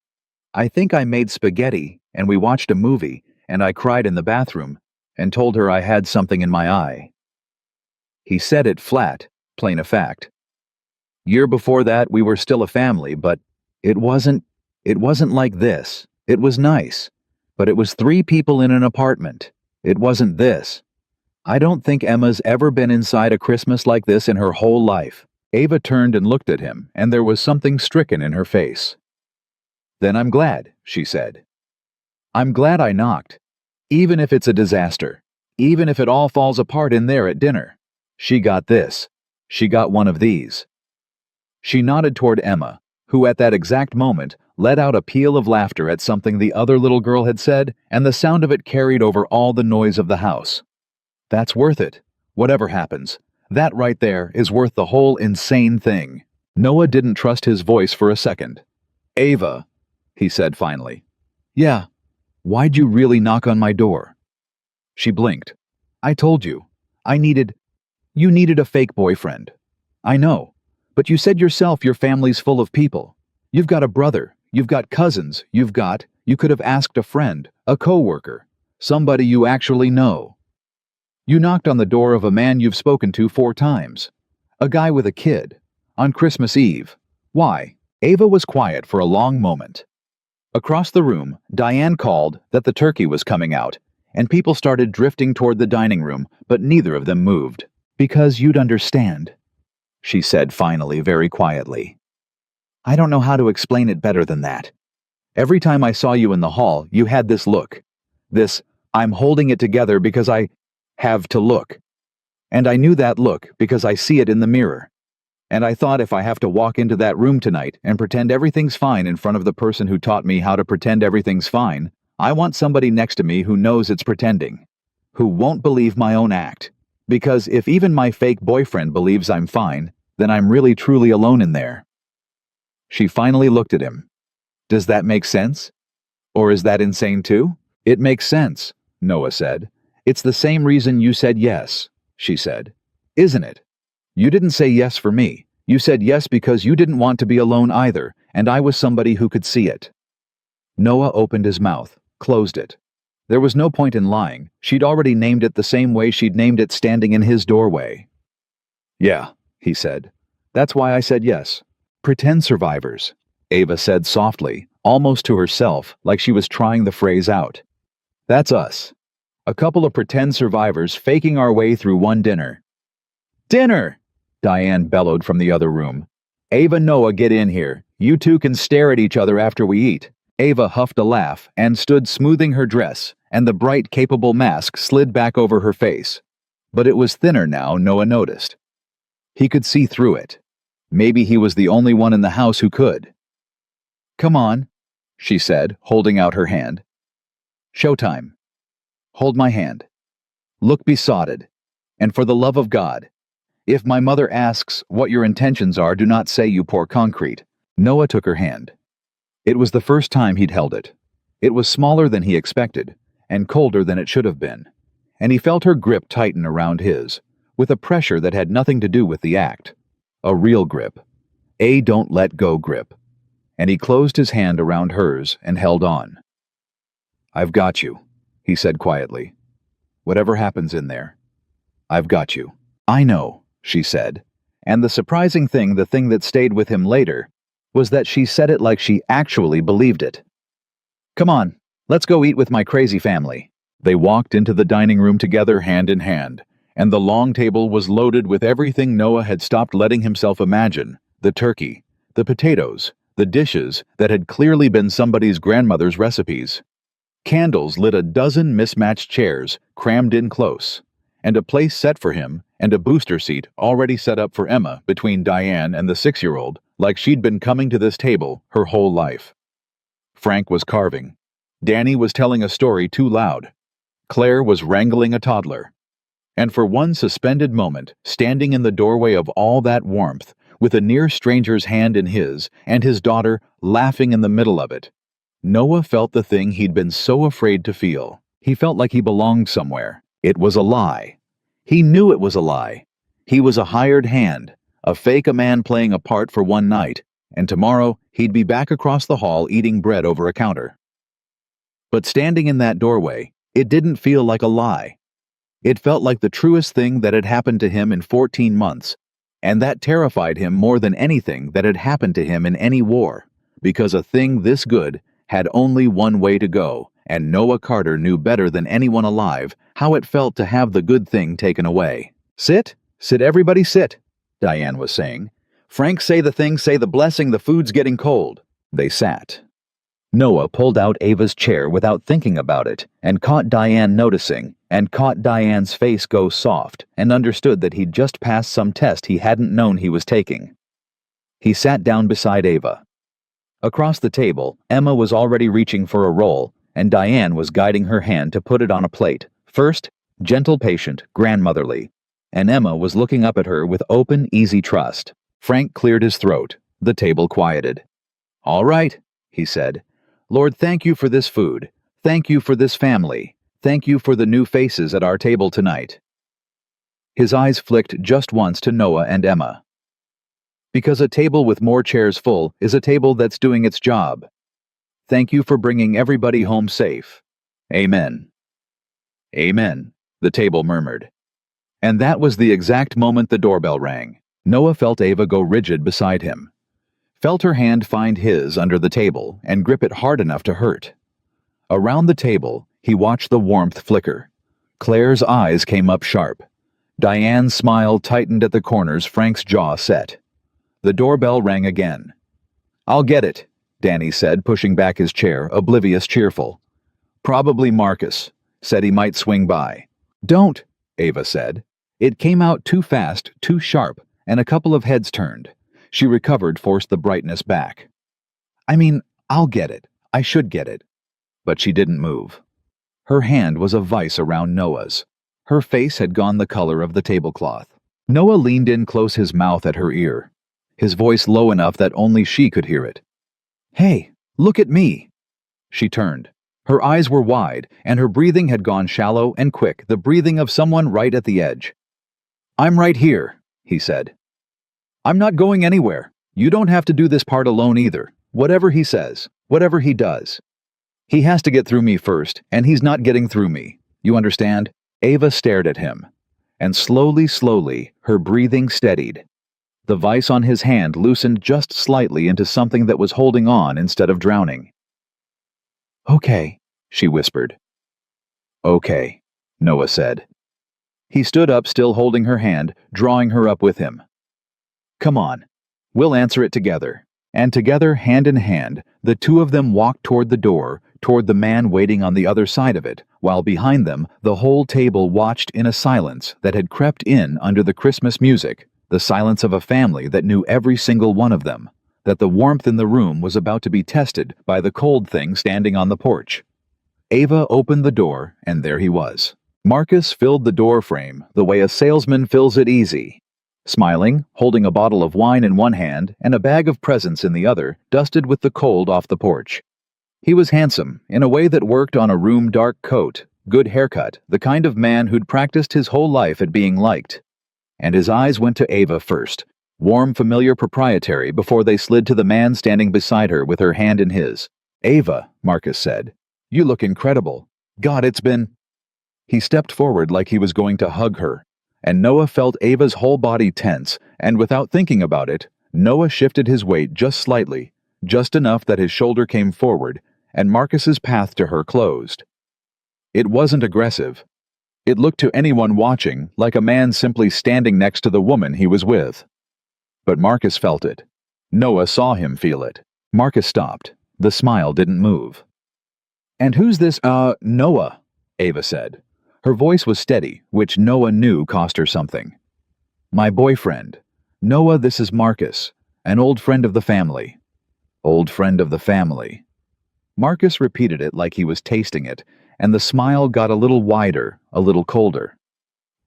I think I made spaghetti, and we watched a movie, and I cried in the bathroom, and told her I had something in my eye." He said it flat, plain a fact. "Year before that, we were still a family, but it wasn't like this. It was nice, but it was 3 people in an apartment. It wasn't this. I don't think Emma's ever been inside a Christmas like this in her whole life." Ava turned and looked at him, and there was something stricken in her face. "Then I'm glad," she said. "I'm glad I knocked. Even if it's a disaster. Even if it all falls apart in there at dinner. She got this. She got one of these." She nodded toward Emma, who at that exact moment let out a peal of laughter at something the other little girl had said, and the sound of it carried over all the noise of the house. "That's worth it. Whatever happens. That right there is worth the whole insane thing." Noah didn't trust his voice for a second. "Ava," he said finally. "Yeah. Why'd you really knock on my door?" She blinked. "I told you. You needed a fake boyfriend. I know. But you said yourself your family's full of people. You've got a brother. You've got cousins. You could have asked a friend, a coworker, somebody you actually know. You knocked on the door of a man you've spoken to 4 times. A guy with a kid. On Christmas Eve. Why?" Ava was quiet for a long moment. Across the room, Diane called that the turkey was coming out, and people started drifting toward the dining room, but neither of them moved. "Because you'd understand," she said finally very quietly. "I don't know how to explain it better than that. Every time I saw you in the hall, you had this look. This, I'm holding it together because I have to look. And I knew that look because I see it in the mirror. And I thought if I have to walk into that room tonight and pretend everything's fine in front of the person who taught me how to pretend everything's fine, I want somebody next to me who knows it's pretending, who won't believe my own act. Because if even my fake boyfriend believes I'm fine, then I'm really truly alone in there." She finally looked at him. "Does that make sense? Or is that insane too?" "It makes sense," Noah said. "It's the same reason you said yes," she said. "Isn't it? You didn't say yes for me. You said yes because you didn't want to be alone either, and I was somebody who could see it." Noah opened his mouth, closed it. There was no point in lying. She'd already named it the same way she'd named it standing in his doorway. "Yeah," he said. "That's why I said yes. Pretend survivors," Ava said softly, almost to herself, like she was trying the phrase out. "That's us. A couple of pretend survivors faking our way through one dinner." "Dinner!" Diane bellowed from the other room. "Ava, Noah, get in here. You two can stare at each other after we eat." Ava huffed a laugh and stood smoothing her dress, and the bright, capable mask slid back over her face. But it was thinner now, Noah noticed. He could see through it. Maybe he was the only one in the house who could. "Come on," she said, holding out her hand. "Showtime. Hold my hand. Look besotted. And for the love of God, if my mother asks what your intentions are, do not say you pour concrete." Noah took her hand. It was the first time he'd held it. It was smaller than he expected, and colder than it should have been, and he felt her grip tighten around his, with a pressure that had nothing to do with the act. A real grip. A don't let go grip. And he closed his hand around hers and held on. "I've got you," he said quietly. "Whatever happens in there, I've got you." "I know," she said, and the surprising thing, the thing that stayed with him later, was that she said it like she actually believed it. "Come on, let's go eat with my crazy family." They walked into the dining room together hand in hand, and the long table was loaded with everything Noah had stopped letting himself imagine: the turkey, the potatoes, the dishes that had clearly been somebody's grandmother's recipes. Candles lit a dozen mismatched chairs, crammed in close, and a place set for him, and a booster seat already set up for Emma between Diane and the 6-year-old, like she'd been coming to this table her whole life. Frank was carving. Danny was telling a story too loud. Claire was wrangling a toddler. And for one suspended moment, standing in the doorway of all that warmth, with a near stranger's hand in his, and his daughter laughing in the middle of it, Noah felt the thing he'd been so afraid to feel. He felt like he belonged somewhere. It was a lie. He knew it was a lie. He was a hired hand, a fake man playing a part for one night, and tomorrow he'd be back across the hall eating bread over a counter. But standing in that doorway, it didn't feel like a lie. It felt like the truest thing that had happened to him in 14 months, and that terrified him more than anything that had happened to him in any war, because a thing this good had only one way to go, and Noah Carter knew better than anyone alive how it felt to have the good thing taken away. "Sit, sit, everybody sit," Diane was saying. "Frank, say the thing, say the blessing, the food's getting cold." They sat. Noah pulled out Ava's chair without thinking about it, and caught Diane noticing, and caught Diane's face go soft, and understood that he'd just passed some test he hadn't known he was taking. He sat down beside Ava. Across the table, Emma was already reaching for a roll, and Diane was guiding her hand to put it on a plate. First, gentle, patient, grandmotherly, and Emma was looking up at her with open, easy trust. Frank cleared his throat. The table quieted. "All right," he said. "Lord, thank you for this food. Thank you for this family. Thank you for the new faces at our table tonight." His eyes flicked just once to Noah and Emma. Because a table with more chairs full is a table that's doing its job. Thank you for bringing everybody home safe. Amen. Amen, the table murmured. And that was the exact moment the doorbell rang. Noah felt Ava go rigid beside him. felt her hand find his under the table and grip it hard enough to hurt. Around the table, he watched the warmth flicker. Claire's eyes came up sharp. Diane's smile tightened at the corners. Frank's jaw set. The doorbell rang again. "I'll get it," Danny said, pushing back his chair, oblivious cheerful. "Probably Marcus. Said he might swing by." "Don't," Ava said. It came out too fast, too sharp, and a couple of heads turned. She recovered, forced the brightness back. "I mean, I'll get it. I should get it." But she didn't move. Her hand was a vice around Noah's. Her face had gone the color of the tablecloth. Noah leaned in close, his mouth at her ear, his voice low enough that only she could hear it. "Hey, look at me." She turned. Her eyes were wide, and her breathing had gone shallow and quick, the breathing of someone right at the edge. "I'm right here," he said. "I'm not going anywhere. You don't have to do this part alone either. Whatever he says, whatever he does. He has to get through me first, and he's not getting through me. You understand?" Ava stared at him, and slowly, her breathing steadied. The vice on his hand loosened just slightly into something that was holding on instead of drowning. "Okay," she whispered. "Okay," Noah said. He stood up, still holding her hand, drawing her up with him. "Come on. We'll answer it together." And together, hand in hand, the two of them walked toward the door, toward the man waiting on the other side of it, while behind them the whole table watched in a silence that had crept in under the Christmas music, the silence of a family that knew every single one of them, that the warmth in the room was about to be tested by the cold thing standing on the porch. Ava opened the door, and there he was. Marcus filled the door frame the way a salesman fills it, easy. Smiling, holding a bottle of wine in one hand and a bag of presents in the other, dusted with the cold off the porch. He was handsome, in a way that worked on a room, dark coat, good haircut, the kind of man who'd practiced his whole life at being liked. And his eyes went to Ava first, warm, familiar, proprietary, before they slid to the man standing beside her with her hand in his. "Ava," Marcus said, "you look incredible. God, it's been—" He stepped forward like he was going to hug her, and Noah felt Ava's whole body tense, and without thinking about it, Noah shifted his weight just slightly, just enough that his shoulder came forward, and Marcus's path to her closed. It wasn't aggressive. It looked to anyone watching like a man simply standing next to the woman he was with. But Marcus felt it. Noah saw him feel it. Marcus stopped. The smile didn't move. "And who's this, Noah?" Ava said. Her voice was steady, which Noah knew cost her something. "My boyfriend. Noah, this is Marcus, an old friend of the family." "Old friend of the family." Marcus repeated it like he was tasting it, and the smile got a little wider, a little colder.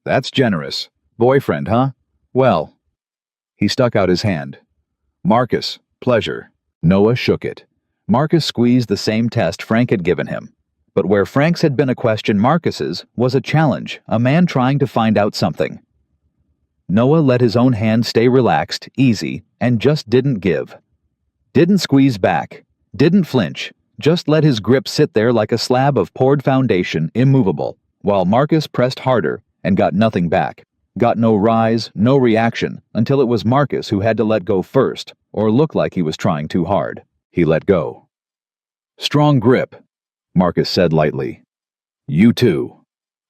"That's generous. Boyfriend, huh? Well." He stuck out his hand. "Marcus, pleasure." Noah shook it. Marcus squeezed the same test Frank had given him. But where Frank's had been a question, Marcus's was a challenge, a man trying to find out something. Noah let his own hand stay relaxed, easy, and just didn't give. Didn't squeeze back. Didn't flinch. Just let his grip sit there like a slab of poured foundation, immovable, while Marcus pressed harder and got nothing back. Got no rise, no reaction, until it was Marcus who had to let go first, or look like he was trying too hard. He let go. "Strong grip," Marcus said lightly. "You too,"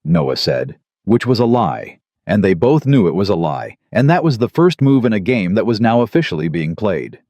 Noah said, which was a lie, and they both knew it was a lie, and that was the first move in a game that was now officially being played.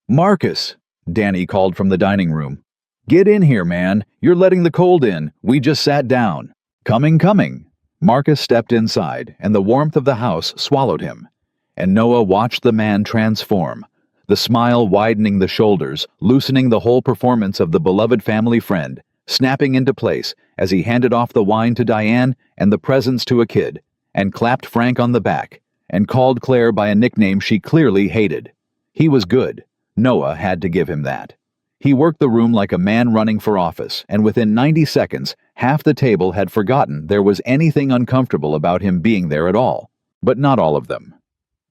"Marcus," Danny called from the dining room. "Get in here, man. You're letting the cold in. We just sat down." Coming. Marcus stepped inside, and the warmth of the house swallowed him, and Noah watched the man transform, the smile widening the shoulders, loosening the whole performance of the beloved family friend, snapping into place as he handed off the wine to Diane and the presents to a kid, and clapped Frank on the back, and called Claire by a nickname she clearly hated. He was good. Noah had to give him that. He worked the room like a man running for office, and within 90 seconds, half the table had forgotten there was anything uncomfortable about him being there at all. But not all of them.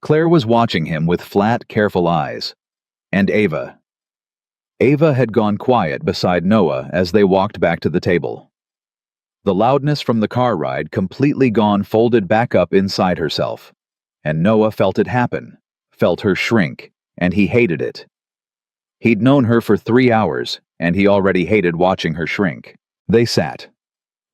Claire was watching him with flat, careful eyes. And Ava. Ava had gone quiet beside Noah as they walked back to the table. The loudness from the car ride completely gone, folded back up inside herself. And Noah felt it happen, felt her shrink, and he hated it. He'd known her for 3 hours, and he already hated watching her shrink. They sat.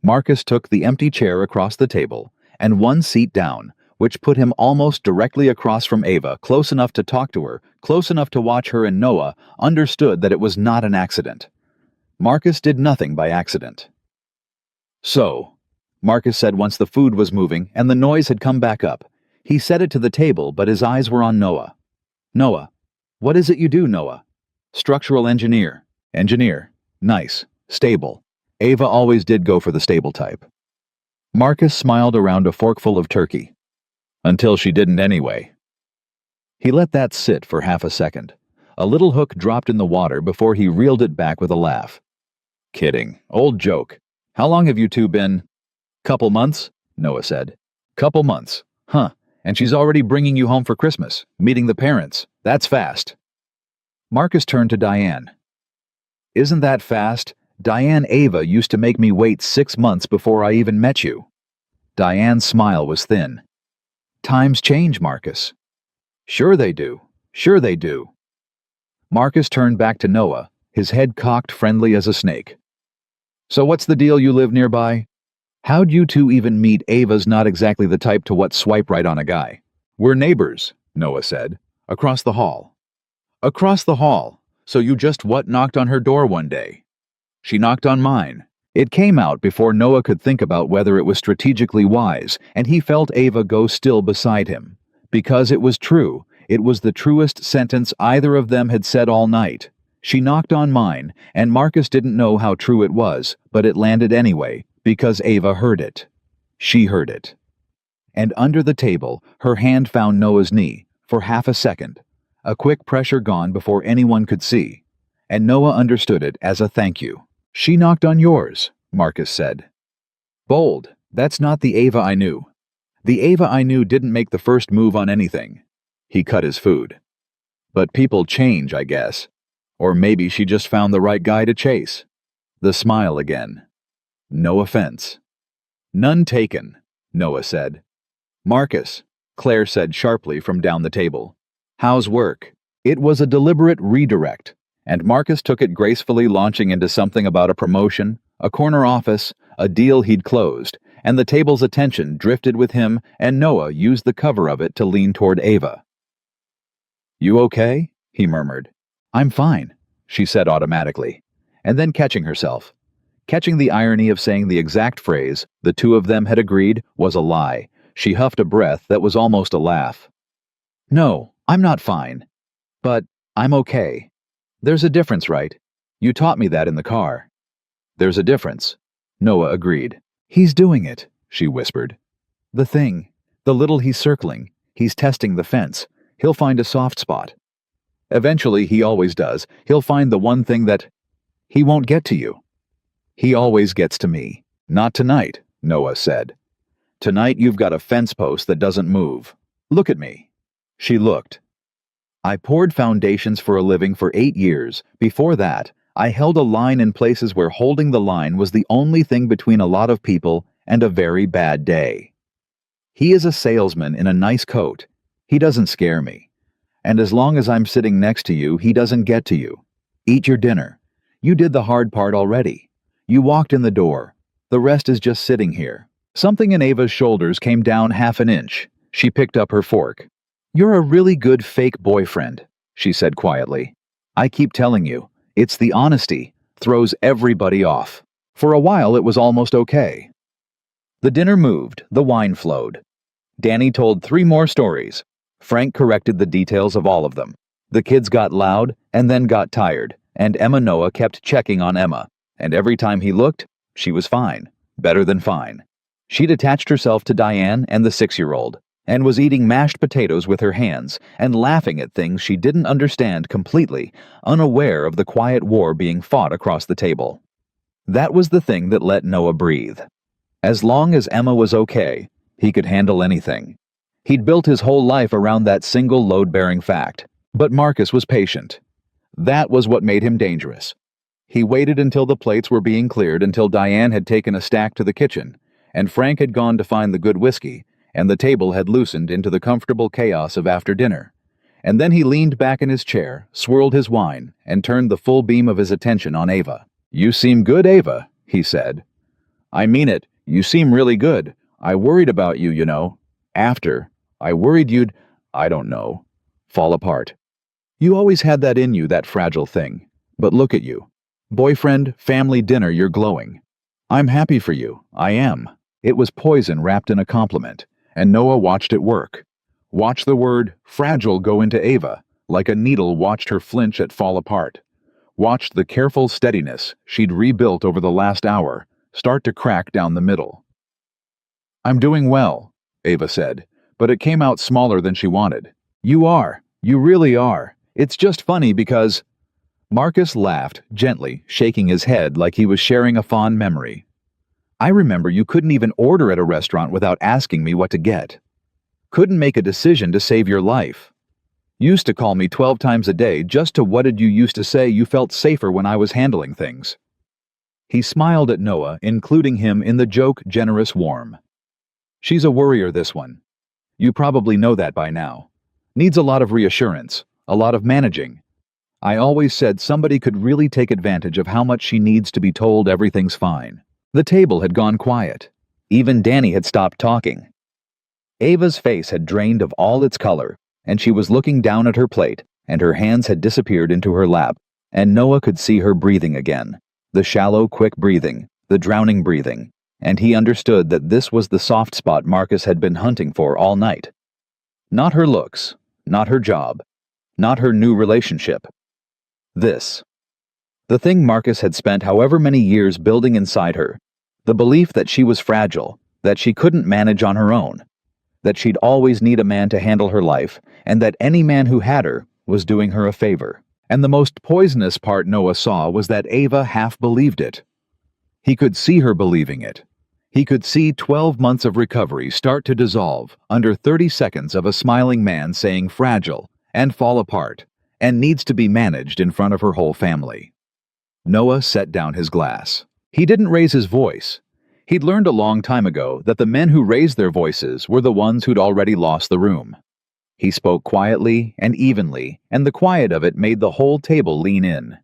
Marcus took the empty chair across the table and one seat down, which put him almost directly across from Ava, close enough to talk to her, close enough to watch her, and Noah understood that it was not an accident. Marcus did nothing by accident. "So," Marcus said once the food was moving and the noise had come back up. He said it to the table, but his eyes were on Noah. "Noah, what is it you do, Noah?" "Structural engineer." "Engineer. Nice. Stable." Ava always did go for the stable type. Marcus smiled around a forkful of turkey. Until she didn't anyway. He let that sit for half a second. A little hook dropped in the water before he reeled it back with a laugh. "Kidding. Old joke. How long have you two been?" "Couple months," Noah said. "Couple months. Huh. And she's already bringing you home for Christmas, meeting the parents. That's fast." Marcus turned to Diane. "Isn't that fast? Diane Ava used to make me wait 6 months before I even met you." Diane's smile was thin. "Times change, Marcus." "Sure they do. Sure they do." Marcus turned back to Noah, his head cocked friendly as a snake. "So what's the deal, you live nearby?" "How'd you two even meet? Ava's not exactly the type to swipe right on a guy." "We're neighbors," Noah said. "Across the hall." "Across the hall. So you just knocked on her door one day?" "She knocked on mine." It came out before Noah could think about whether it was strategically wise, and he felt Ava go still beside him. Because it was true. It was the truest sentence either of them had said all night. "She knocked on mine," and Marcus didn't know how true it was, but it landed anyway, because Ava heard it. She heard it. And under the table, her hand found Noah's knee, for half a second. A quick pressure gone before anyone could see. And Noah understood it as a thank you. "She knocked on yours," Marcus said. "Bold. That's not the Ava I knew. The Ava I knew didn't make the first move on anything." He cut his food. "But people change, I guess. Or maybe she just found the right guy to chase." The smile again. "No offense." "None taken," Noah said. "Marcus," Claire said sharply from down the table. "How's work?" It was a deliberate redirect, and Marcus took it gracefully, launching into something about a promotion, a corner office, a deal he'd closed, and the table's attention drifted with him, and Noah used the cover of it to lean toward Ava. "You okay?" he murmured. "I'm fine," she said automatically, and then catching herself. Catching the irony of saying the exact phrase the two of them had agreed was a lie, she huffed a breath that was almost a laugh. "No, I'm not fine. But I'm okay. There's a difference, right? You taught me that in the car." "There's a difference," Noah agreed. "He's doing it," she whispered. "The thing. The little he's circling. He's testing the fence. He'll find a soft spot. Eventually, he always does. He'll find the one thing that... He won't get to you." "He always gets to me. Not tonight," Noah said. "Tonight you've got a fence post that doesn't move. Look at me." She looked. "I poured foundations for a living for 8 years. Before that, I held a line in places where holding the line was the only thing between a lot of people and a very bad day. He is a salesman in a nice coat. He doesn't scare me. And as long as I'm sitting next to you, he doesn't get to you. Eat your dinner. You did the hard part already. You walked in the door. The rest is just sitting here." Something in Ava's shoulders came down half an inch. She picked up her fork. "You're a really good fake boyfriend," she said quietly. "I keep telling you, it's the honesty throws everybody off." For a while it was almost okay. The dinner moved, the wine flowed. Danny told 3 more stories. Frank corrected the details of all of them. The kids got loud and then got tired, and Emma Noah kept checking on Emma, and every time he looked, she was fine, better than fine. She'd attached herself to Diane and the 6-year-old, and was eating mashed potatoes with her hands and laughing at things she didn't understand completely, unaware of the quiet war being fought across the table. That was the thing that let Noah breathe. As long as Emma was okay, he could handle anything. He'd built his whole life around that single load-bearing fact. But Marcus was patient. That was what made him dangerous. He waited until the plates were being cleared, until Diane had taken a stack to the kitchen, and Frank had gone to find the good whiskey, and the table had loosened into the comfortable chaos of after dinner. and then he leaned back in his chair, swirled his wine, and turned the full beam of his attention on Ava. "You seem good, Ava," he said. "I mean it. You seem really good. I worried about you, you know. I worried you'd, I don't know, fall apart. You always had that in you, that fragile thing. But look at you. Boyfriend, family dinner, you're glowing. I'm happy for you. I am." It was poison wrapped in a compliment, and Noah watched it work. Watched the word fragile go into Ava, like a needle watched her flinch at fall apart. Watched the careful steadiness she'd rebuilt over the last hour start to crack down the middle. "I'm doing well," Ava said, but it came out smaller than she wanted. "You are. You really are. It's just funny because—" Marcus laughed, gently, shaking his head like he was sharing a fond memory. "I remember you couldn't even order at a restaurant without asking me what to get. Couldn't make a decision to save your life. Used to call me 12 times a day just to what did you used to say you felt safer when I was handling things." He smiled at Noah, including him in the joke generous warm. "She's a worrier, this one. You probably know that by now. Needs a lot of reassurance, a lot of managing. I always said somebody could really take advantage of how much she needs to be told everything's fine." The table had gone quiet. Even Danny had stopped talking. Ava's face had drained of all its color, and she was looking down at her plate, and her hands had disappeared into her lap, and Noah could see her breathing again. The shallow, quick breathing, the drowning breathing, and he understood that this was the soft spot Marcus had been hunting for all night. Not her looks, not her job, not her new relationship. This. The thing Marcus had spent however many years building inside her, the belief that she was fragile, that she couldn't manage on her own, that she'd always need a man to handle her life, and that any man who had her was doing her a favor. And the most poisonous part Noah saw was that Ava half believed it. He could see her believing it. He could see 12 months of recovery start to dissolve under 30 seconds of a smiling man saying fragile and fall apart and needs to be managed in front of her whole family. Noah set down his glass. He didn't raise his voice. He'd learned a long time ago that the men who raised their voices were the ones who'd already lost the room. He spoke quietly and evenly, and the quiet of it made the whole table lean in.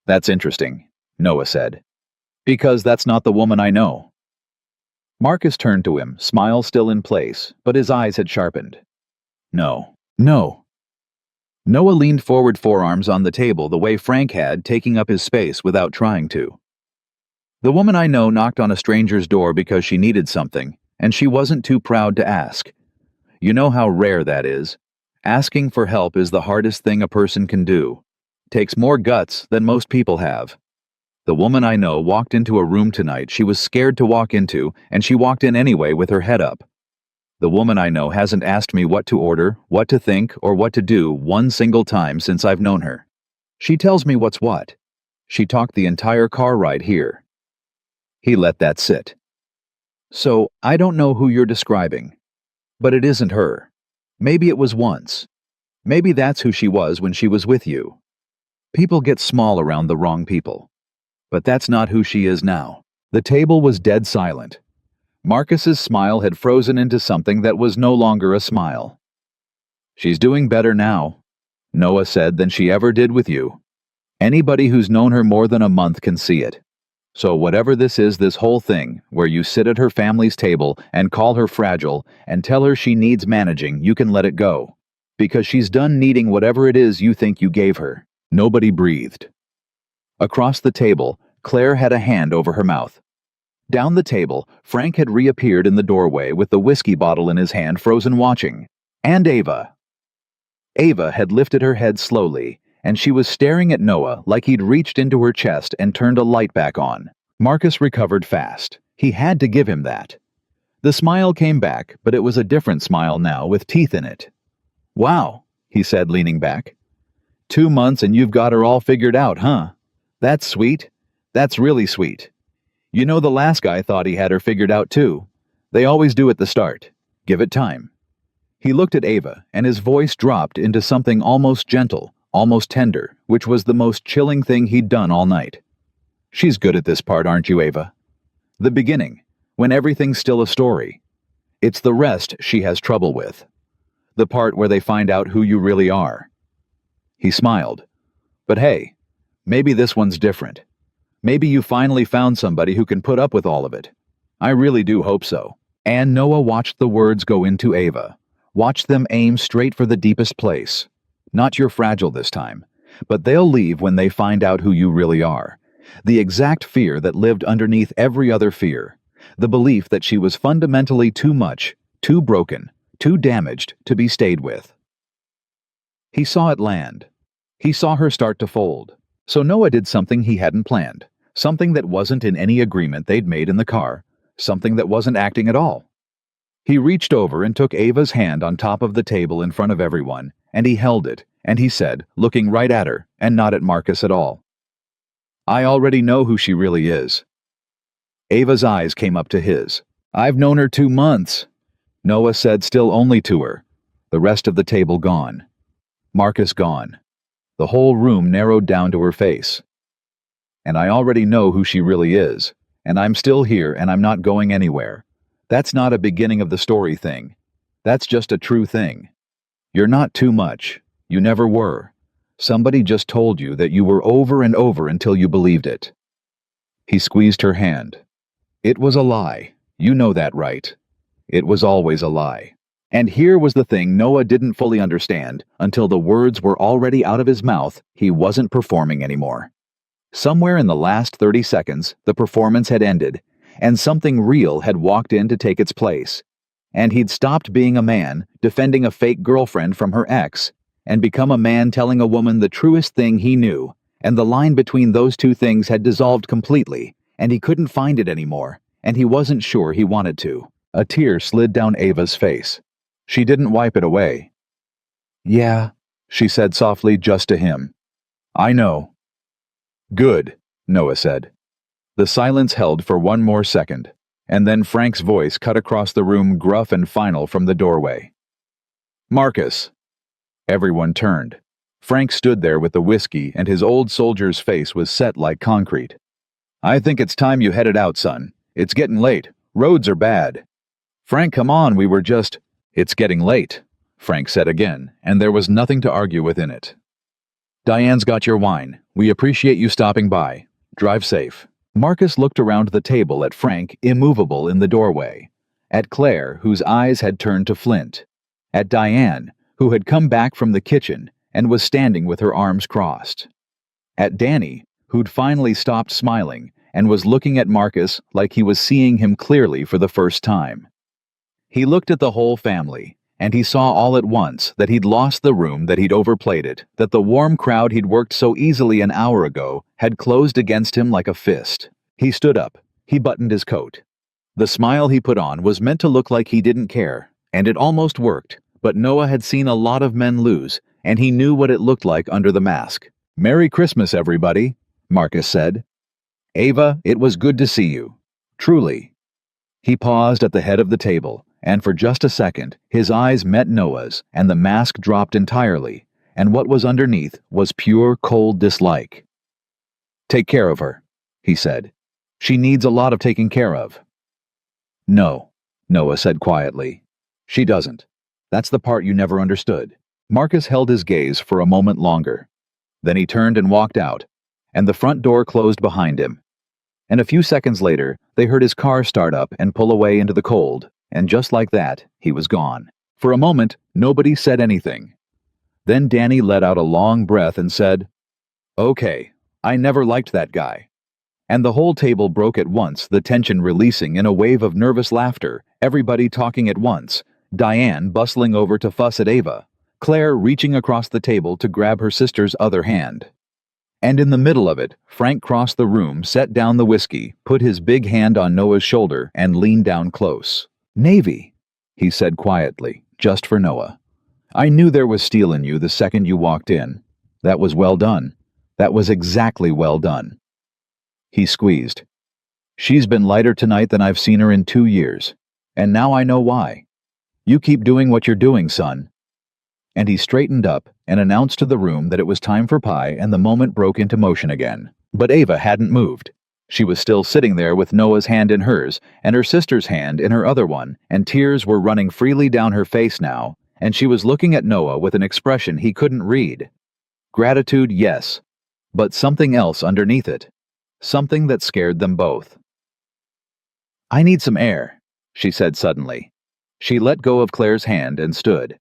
"That's interesting," Noah said. "Because that's not the woman I know." Marcus turned to him, smile still in place, but his eyes had sharpened. "No. Noah leaned forward, forearms on the table the way Frank had, taking up his space without trying to. "The woman I know knocked on a stranger's door because she needed something, and she wasn't too proud to ask. You know how rare that is. Asking for help is the hardest thing a person can do. Takes more guts than most people have. The woman I know walked into a room tonight she was scared to walk into, and she walked in anyway with her head up. The woman I know hasn't asked me what to order, what to think, or what to do one single time since I've known her. She tells me what's what. She talked the entire car ride here." He let that sit. "So, I don't know who you're describing. But it isn't her. Maybe it was once. Maybe that's who she was when she was with you. People get small around the wrong people. But that's not who she is now." The table was dead silent. Marcus's smile had frozen into something that was no longer a smile. "She's doing better now," Noah said, "than she ever did with you. Anybody who's known her more than a month can see it. So whatever this is, this whole thing, where you sit at her family's table and call her fragile and tell her she needs managing, you can let it go. Because she's done needing whatever it is you think you gave her." Nobody breathed. Across the table, Claire had a hand over her mouth. Down the table, Frank had reappeared in the doorway with the whiskey bottle in his hand, frozen watching. And Ava. Ava had lifted her head slowly, and she was staring at Noah like he'd reached into her chest and turned a light back on. Marcus recovered fast. He had to give him that. The smile came back, but it was a different smile now, with teeth in it. "Wow," he said, leaning back. 2 months and you've got her all figured out, huh? That's sweet. That's really sweet. You know, the last guy thought he had her figured out too. They always do at the start. Give it time." He looked at Ava, and his voice dropped into something almost gentle, almost tender, which was the most chilling thing he'd done all night. "She's good at this part, aren't you, Ava? The beginning, when everything's still a story. It's the rest she has trouble with. The part where they find out who you really are." He smiled. "But hey, maybe this one's different. Maybe you finally found somebody who can put up with all of it. I really do hope so." And Noah watched the words go into Ava, watched them aim straight for the deepest place. "Not you're fragile this time, but they'll leave when they find out who you really are." The exact fear that lived underneath every other fear. The belief that she was fundamentally too much, too broken, too damaged to be stayed with. He saw it land. He saw her start to fold. So Noah did something he hadn't planned, something that wasn't in any agreement they'd made in the car, something that wasn't acting at all. He reached over and took Ava's hand on top of the table in front of everyone, and he held it, and he said, looking right at her, and not at Marcus at all, "I already know who she really is." Ava's eyes came up to his. "I've known her 2 months," Noah said, still only to her. The rest of the table gone. Marcus gone. The whole room narrowed down to her face. "And I already know who she really is, and I'm still here and I'm not going anywhere. That's not a beginning of the story thing. That's just a true thing. You're not too much. You never were. Somebody just told you that you were over and over until you believed it." He squeezed her hand. "It was a lie. You know that, right? It was always a lie." And here was the thing Noah didn't fully understand until the words were already out of his mouth. He wasn't performing anymore. Somewhere in the last 30 seconds, the performance had ended, and something real had walked in to take its place. And he'd stopped being a man, defending a fake girlfriend from her ex, and become a man telling a woman the truest thing he knew, and the line between those two things had dissolved completely, and he couldn't find it anymore, and he wasn't sure he wanted to. A tear slid down Ava's face. She didn't wipe it away. "Yeah," she said softly just to him. "I know." "Good," Noah said. The silence held for one more second, and then Frank's voice cut across the room, gruff and final from the doorway. "Marcus." Everyone turned. Frank stood there with the whiskey, and his old soldier's face was set like concrete. "I think it's time you headed out, son. It's getting late. Roads are bad." "Frank, come on, we were just—" "It's getting late," Frank said again, and there was nothing to argue within it. "Diane's got your wine. We appreciate you stopping by. Drive safe." Marcus looked around the table at Frank, immovable in the doorway, at Claire, whose eyes had turned to flint, at Diane, who had come back from the kitchen and was standing with her arms crossed, at Danny, who'd finally stopped smiling and was looking at Marcus like he was seeing him clearly for the first time. He looked at the whole family, and he saw all at once that he'd lost the room, that he'd overplayed it, that the warm crowd he'd worked so easily an hour ago had closed against him like a fist. He stood up. He buttoned his coat. The smile he put on was meant to look like he didn't care, and it almost worked, but Noah had seen a lot of men lose, and he knew what it looked like under the mask. "Merry Christmas, everybody," Marcus said. "Ava, it was good to see you. Truly." He paused at the head of the table, and for just a second, his eyes met Noah's, and the mask dropped entirely, and what was underneath was pure, cold dislike. "Take care of her," he said. "She needs a lot of taking care of." "No," Noah said quietly. "She doesn't. That's the part you never understood." Marcus held his gaze for a moment longer. Then he turned and walked out, and the front door closed behind him. And a few seconds later, they heard his car start up and pull away into the cold, and just like that, he was gone. For a moment, nobody said anything. Then Danny let out a long breath and said, "Okay, I never liked that guy." And the whole table broke at once, the tension releasing in a wave of nervous laughter, everybody talking at once, Diane bustling over to fuss at Ava, Claire reaching across the table to grab her sister's other hand. And in the middle of it, Frank crossed the room, set down the whiskey, put his big hand on Noah's shoulder, and leaned down close. "Navy," he said quietly, just for Noah. "I knew there was steel in you the second you walked in. That was well done. That was exactly well done." He squeezed. "She's been lighter tonight than I've seen her in 2 years, and now I know why. You keep doing what you're doing, son." And he straightened up and announced to the room that it was time for pie, and the moment broke into motion again. But Ava hadn't moved. She was still sitting there with Noah's hand in hers, and her sister's hand in her other one, and tears were running freely down her face now, and she was looking at Noah with an expression he couldn't read. Gratitude, yes, but something else underneath it. Something that scared them both. "I need some air," she said suddenly. She let go of Claire's hand and stood.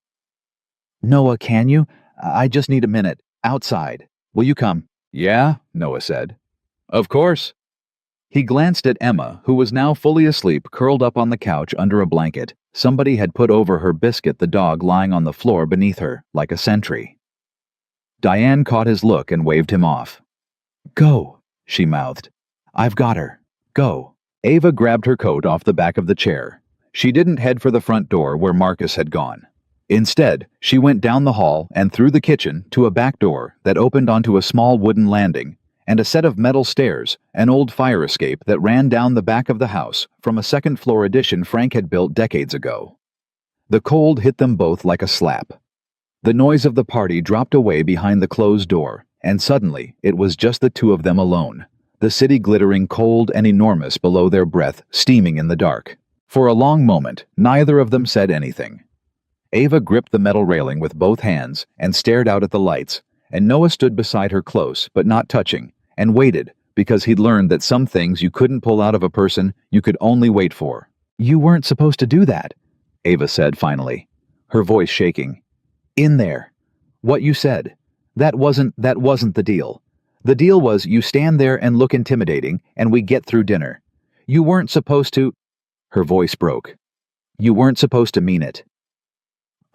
"Noah, can you? I just need a minute. Outside. Will you come?" "Yeah," Noah said. "Of course." He glanced at Emma, who was now fully asleep, curled up on the couch under a blanket. Somebody had put over her Biscuit, the dog lying on the floor beneath her, like a sentry. Diane caught his look and waved him off. "Go," she mouthed. "I've got her. Go." Ava grabbed her coat off the back of the chair. She didn't head for the front door where Marcus had gone. Instead, she went down the hall and through the kitchen to a back door that opened onto a small wooden landing and a set of metal stairs, an old fire escape that ran down the back of the house from a second-floor addition Frank had built decades ago. The cold hit them both like a slap. The noise of the party dropped away behind the closed door, and suddenly it was just the two of them alone, the city glittering cold and enormous below their breath, steaming in the dark. For a long moment, neither of them said anything. Ava gripped the metal railing with both hands and stared out at the lights, and Noah stood beside her close but not touching, and waited, because he'd learned that some things you couldn't pull out of a person, you could only wait for. "You weren't supposed to do that," Ava said finally, her voice shaking. "In there. What you said. That wasn't the deal. The deal was you stand there and look intimidating, and we get through dinner. You weren't supposed to—" Her voice broke. "You weren't supposed to mean it."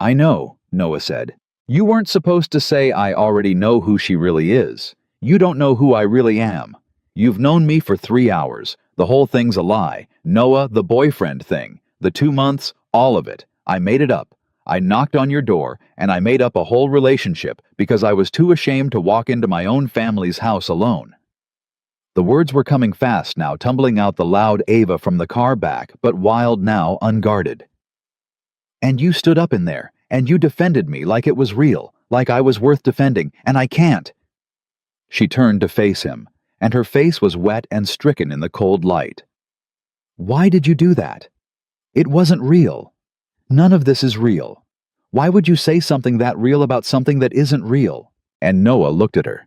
"I know," Noah said. "You weren't supposed to say I already know who she really is. You don't know who I really am. You've known me for 3 hours. The whole thing's a lie. Noah, the boyfriend thing. The 2 months, all of it. I made it up. I knocked on your door, and I made up a whole relationship because I was too ashamed to walk into my own family's house alone." The words were coming fast now, tumbling out the loud Ava from the car back, but wild now, unguarded. "And you stood up in there, and you defended me like it was real, like I was worth defending, and I can't." She turned to face him, and her face was wet and stricken in the cold light. "Why did you do that? It wasn't real. None of this is real. Why would you say something that real about something that isn't real?" And Noah looked at her.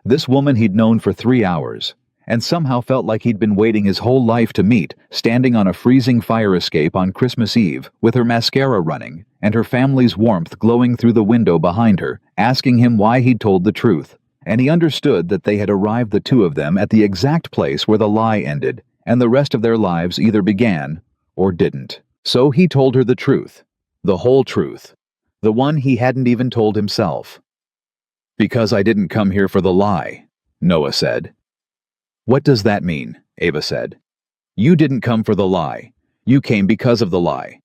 This woman he'd known for 3 hours, and somehow felt like he'd been waiting his whole life to meet, standing on a freezing fire escape on Christmas Eve, with her mascara running, and her family's warmth glowing through the window behind her, asking him why he'd told the truth. And he understood that they had arrived, the two of them, at the exact place where the lie ended, and the rest of their lives either began or didn't. So he told her the truth. The whole truth. The one he hadn't even told himself. "Because I didn't come here for the lie," Noah said. "What does that mean?" Ava said. "You didn't come for the lie. You came because of the lie.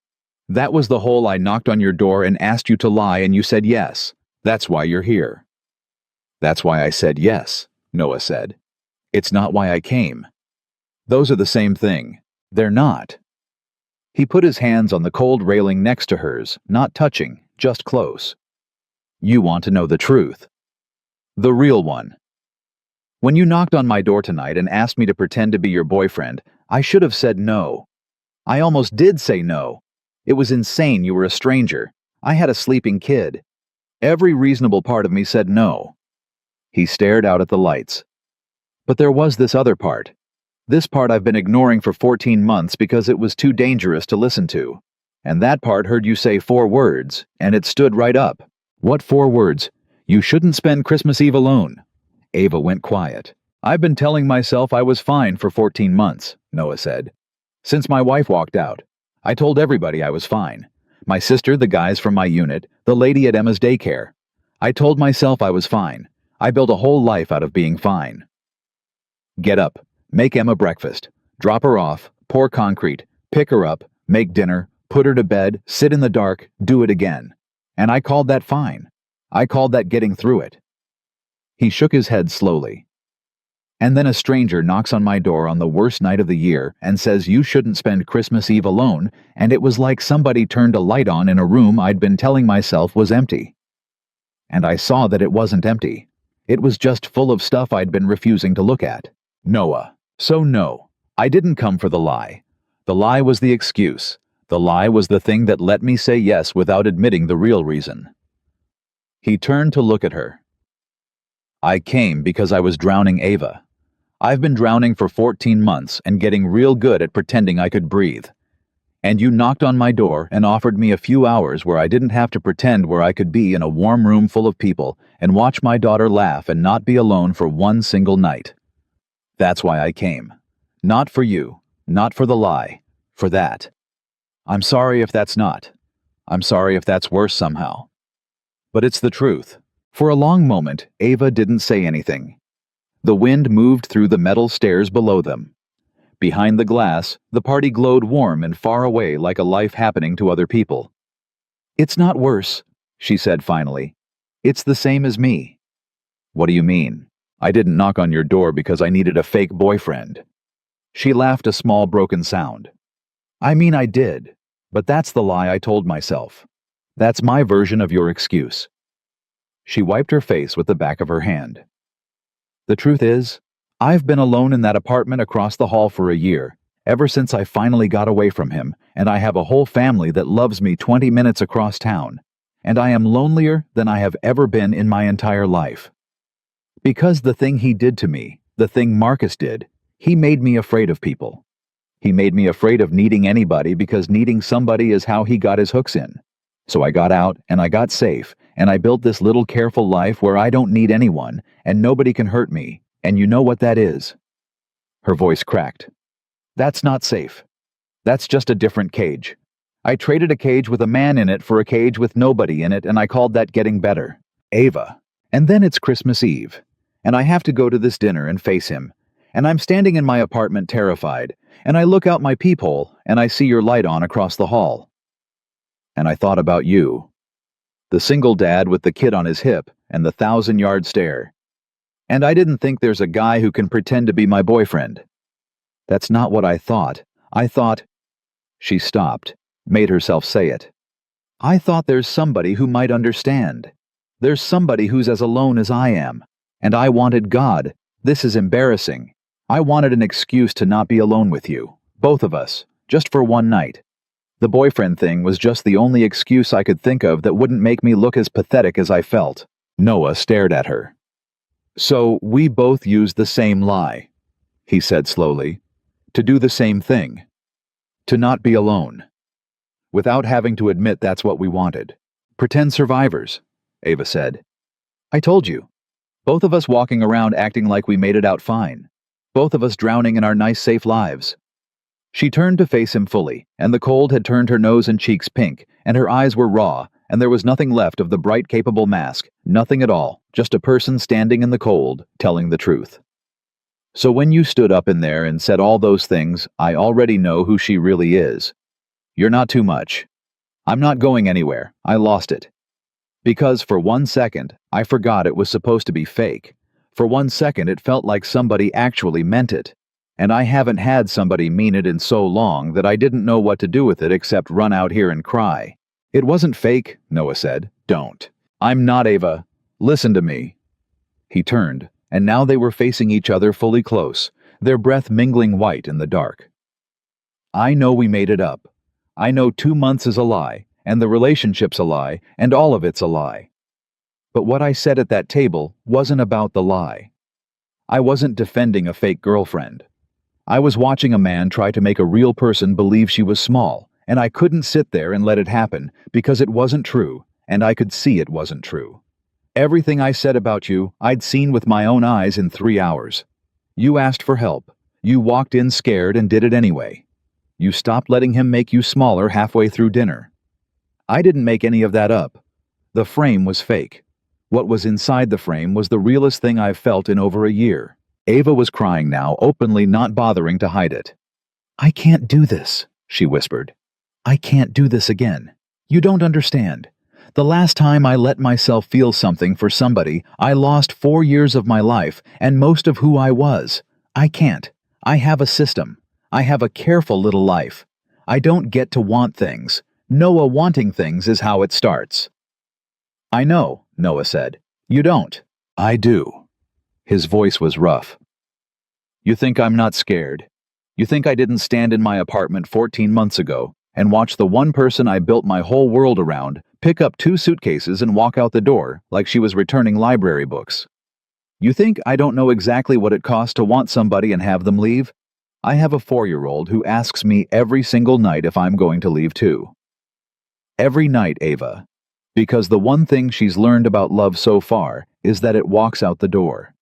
That was the whole I knocked on your door and asked you to lie and you said yes. That's why you're here." "That's why I said yes," Noah said. "It's not why I came." "Those are the same thing." "They're not." He put his hands on the cold railing next to hers, not touching, just close. "You want to know the truth. The real one. When you knocked on my door tonight and asked me to pretend to be your boyfriend, I should have said no. I almost did say no. It was insane, you were a stranger. I had a sleeping kid. Every reasonable part of me said no." He stared out at the lights. "But there was this other part. This part I've been ignoring for 14 months because it was too dangerous to listen to. And that part heard you say 4 words, and it stood right up." "What 4 words?" "You shouldn't spend Christmas Eve alone." Ava went quiet. "I've been telling myself I was fine for 14 months, Noah said. "Since my wife walked out. I told everybody I was fine. My sister, the guys from my unit, the lady at Emma's daycare. I told myself I was fine. I built a whole life out of being fine. Get up, make Emma breakfast, drop her off, pour concrete, pick her up, make dinner, put her to bed, sit in the dark, do it again. And I called that fine. I called that getting through it." He shook his head slowly. "And then a stranger knocks on my door on the worst night of the year and says you shouldn't spend Christmas Eve alone, and it was like somebody turned a light on in a room I'd been telling myself was empty. And I saw that it wasn't empty. It was just full of stuff I'd been refusing to look at. Noah. So no, I didn't come for the lie. The lie was the excuse. The lie was the thing that let me say yes without admitting the real reason. He turned to look at her. I came because I was drowning Ava. I've been drowning for 14 months and getting real good at pretending I could breathe. And you knocked on my door and offered me a few hours where I didn't have to pretend where I could be in a warm room full of people and watch my daughter laugh and not be alone for one single night. That's why I came. Not for you, not for the lie, for that. I'm sorry if that's not. I'm sorry if that's worse somehow. But it's the truth. For a long moment, Ava didn't say anything. The wind moved through the metal stairs below them. Behind the glass, the party glowed warm and far away like a life happening to other people. It's not worse, she said finally. It's the same as me. What do you mean? I didn't knock on your door because I needed a fake boyfriend. She laughed a small broken sound. I mean I did, but that's the lie I told myself. That's my version of your excuse. She wiped her face with the back of her hand. The truth is, I've been alone in that apartment across the hall for a year, ever since I finally got away from him, and I have a whole family that loves me 20 minutes across town, and I am lonelier than I have ever been in my entire life. Because the thing he did to me, the thing Marcus did, he made me afraid of people. He made me afraid of needing anybody because needing somebody is how he got his hooks in. So I got out and I got safe, and I built this little careful life where I don't need anyone, and nobody can hurt me. And you know what that is? Her voice cracked. That's not safe. That's just a different cage. I traded a cage with a man in it for a cage with nobody in it, and I called that getting better. Ava. And then it's Christmas Eve, and I have to go to this dinner and face him, and I'm standing in my apartment terrified, and I look out my peephole, and I see your light on across the hall. And I thought about you. The single dad with the kid on his hip and the 1,000-yard stare. And I didn't think there's a guy who can pretend to be my boyfriend. That's not what I thought. I thought... She stopped, made herself say it. I thought there's somebody who might understand. There's somebody who's as alone as I am. And I wanted God. This is embarrassing. I wanted an excuse to not be alone with you. Both of us. Just for one night. The boyfriend thing was just the only excuse I could think of that wouldn't make me look as pathetic as I felt. Noah stared at her. So we both used the same lie, he said slowly, to do the same thing, to not be alone, without having to admit that's what we wanted. Pretend survivors, Ava said. I told you. Both of us walking around acting like we made it out fine. Both of us drowning in our nice safe lives. She turned to face him fully, and the cold had turned her nose and cheeks pink, and her eyes were raw, and there was nothing left of the bright, capable mask, nothing at all, just a person standing in the cold, telling the truth. So when you stood up in there and said all those things, I already know who she really is. You're not too much. I'm not going anywhere. I lost it. Because for 1 second, I forgot it was supposed to be fake. For 1 second, it felt like somebody actually meant it. And I haven't had somebody mean it in so long that I didn't know what to do with it except run out here and cry. It wasn't fake, Noah said. Don't. I'm not Ava. Listen to me. He turned, and now they were facing each other fully close, their breath mingling white in the dark. I know we made it up. I know 2 months is a lie, and the relationship's a lie, and all of it's a lie. But what I said at that table wasn't about the lie. I wasn't defending a fake girlfriend. I was watching a man try to make a real person believe she was small, and I couldn't sit there and let it happen because it wasn't true, and I could see it wasn't true. Everything I said about you, I'd seen with my own eyes in 3 hours. You asked for help. You walked in scared and did it anyway. You stopped letting him make you smaller halfway through dinner. I didn't make any of that up. The frame was fake. What was inside the frame was the realest thing I've felt in over a year. Ava was crying now, openly not bothering to hide it. I can't do this, she whispered. I can't do this again. You don't understand. The last time I let myself feel something for somebody, I lost 4 years of my life and most of who I was. I can't. I have a system. I have a careful little life. I don't get to want things. Noah wanting things is how it starts. I know, Noah said. You don't. I do. His voice was rough. You think I'm not scared? You think I didn't stand in my apartment 14 months ago, and watch the one person I built my whole world around pick up 2 suitcases and walk out the door like she was returning library books. You think I don't know exactly what it costs to want somebody and have them leave? I have a 4-year-old who asks me every single night if I'm going to leave too. Every night, Ava. Because the one thing she's learned about love so far is that it walks out the door.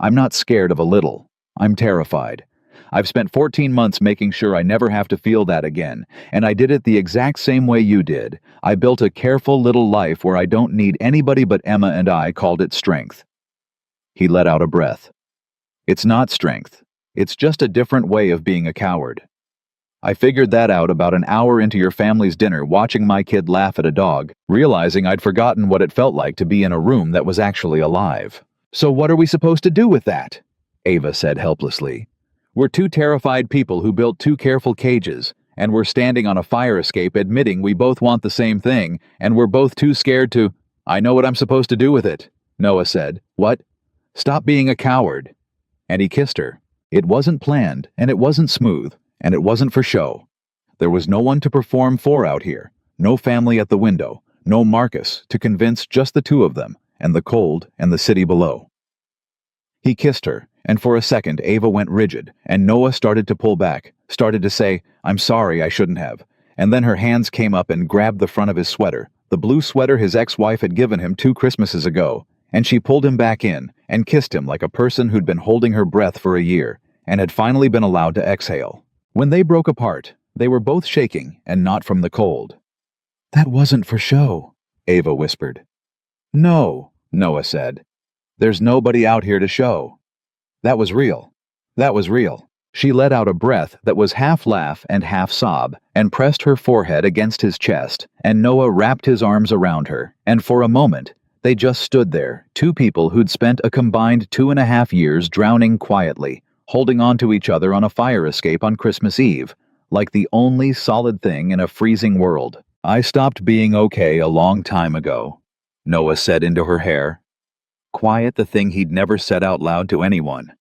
I'm not scared of a little. I'm terrified. I've spent 14 months making sure I never have to feel that again, and I did it the exact same way you did. I built a careful little life where I don't need anybody but Emma, and I called it strength. He let out a breath. It's not strength. It's just a different way of being a coward. I figured that out about an hour into your family's dinner, watching my kid laugh at a dog, realizing I'd forgotten what it felt like to be in a room that was actually alive. So what are we supposed to do with that? Ava said helplessly. We're 2 terrified people who built 2 careful cages, and we're standing on a fire escape admitting we both want the same thing, and we're both too scared to— I know what I'm supposed to do with it, Noah said. What? Stop being a coward. And he kissed her. It wasn't planned, and it wasn't smooth, and it wasn't for show. There was no one to perform for out here, no family at the window, no Marcus to convince, just the 2 of them, and the cold and the city below. He kissed her, and for a second Ava went rigid, and Noah started to pull back, started to say, I'm sorry, I shouldn't have. And then her hands came up and grabbed the front of his sweater, the blue sweater his ex-wife had given him 2 Christmases ago, and she pulled him back in and kissed him like a person who'd been holding her breath for a year and had finally been allowed to exhale. When they broke apart, they were both shaking and not from the cold. That wasn't for show, Ava whispered. No, Noah said. There's nobody out here to show. That was real. That was real. She let out a breath that was half laugh and half sob, and pressed her forehead against his chest, and Noah wrapped his arms around her, and for a moment, they just stood there, 2 people who'd spent a combined 2.5 years drowning quietly, holding on to each other on a fire escape on Christmas Eve, like the only solid thing in a freezing world. I stopped being okay a long time ago, Noah said into her hair. Quiet, the thing he'd never said out loud to anyone.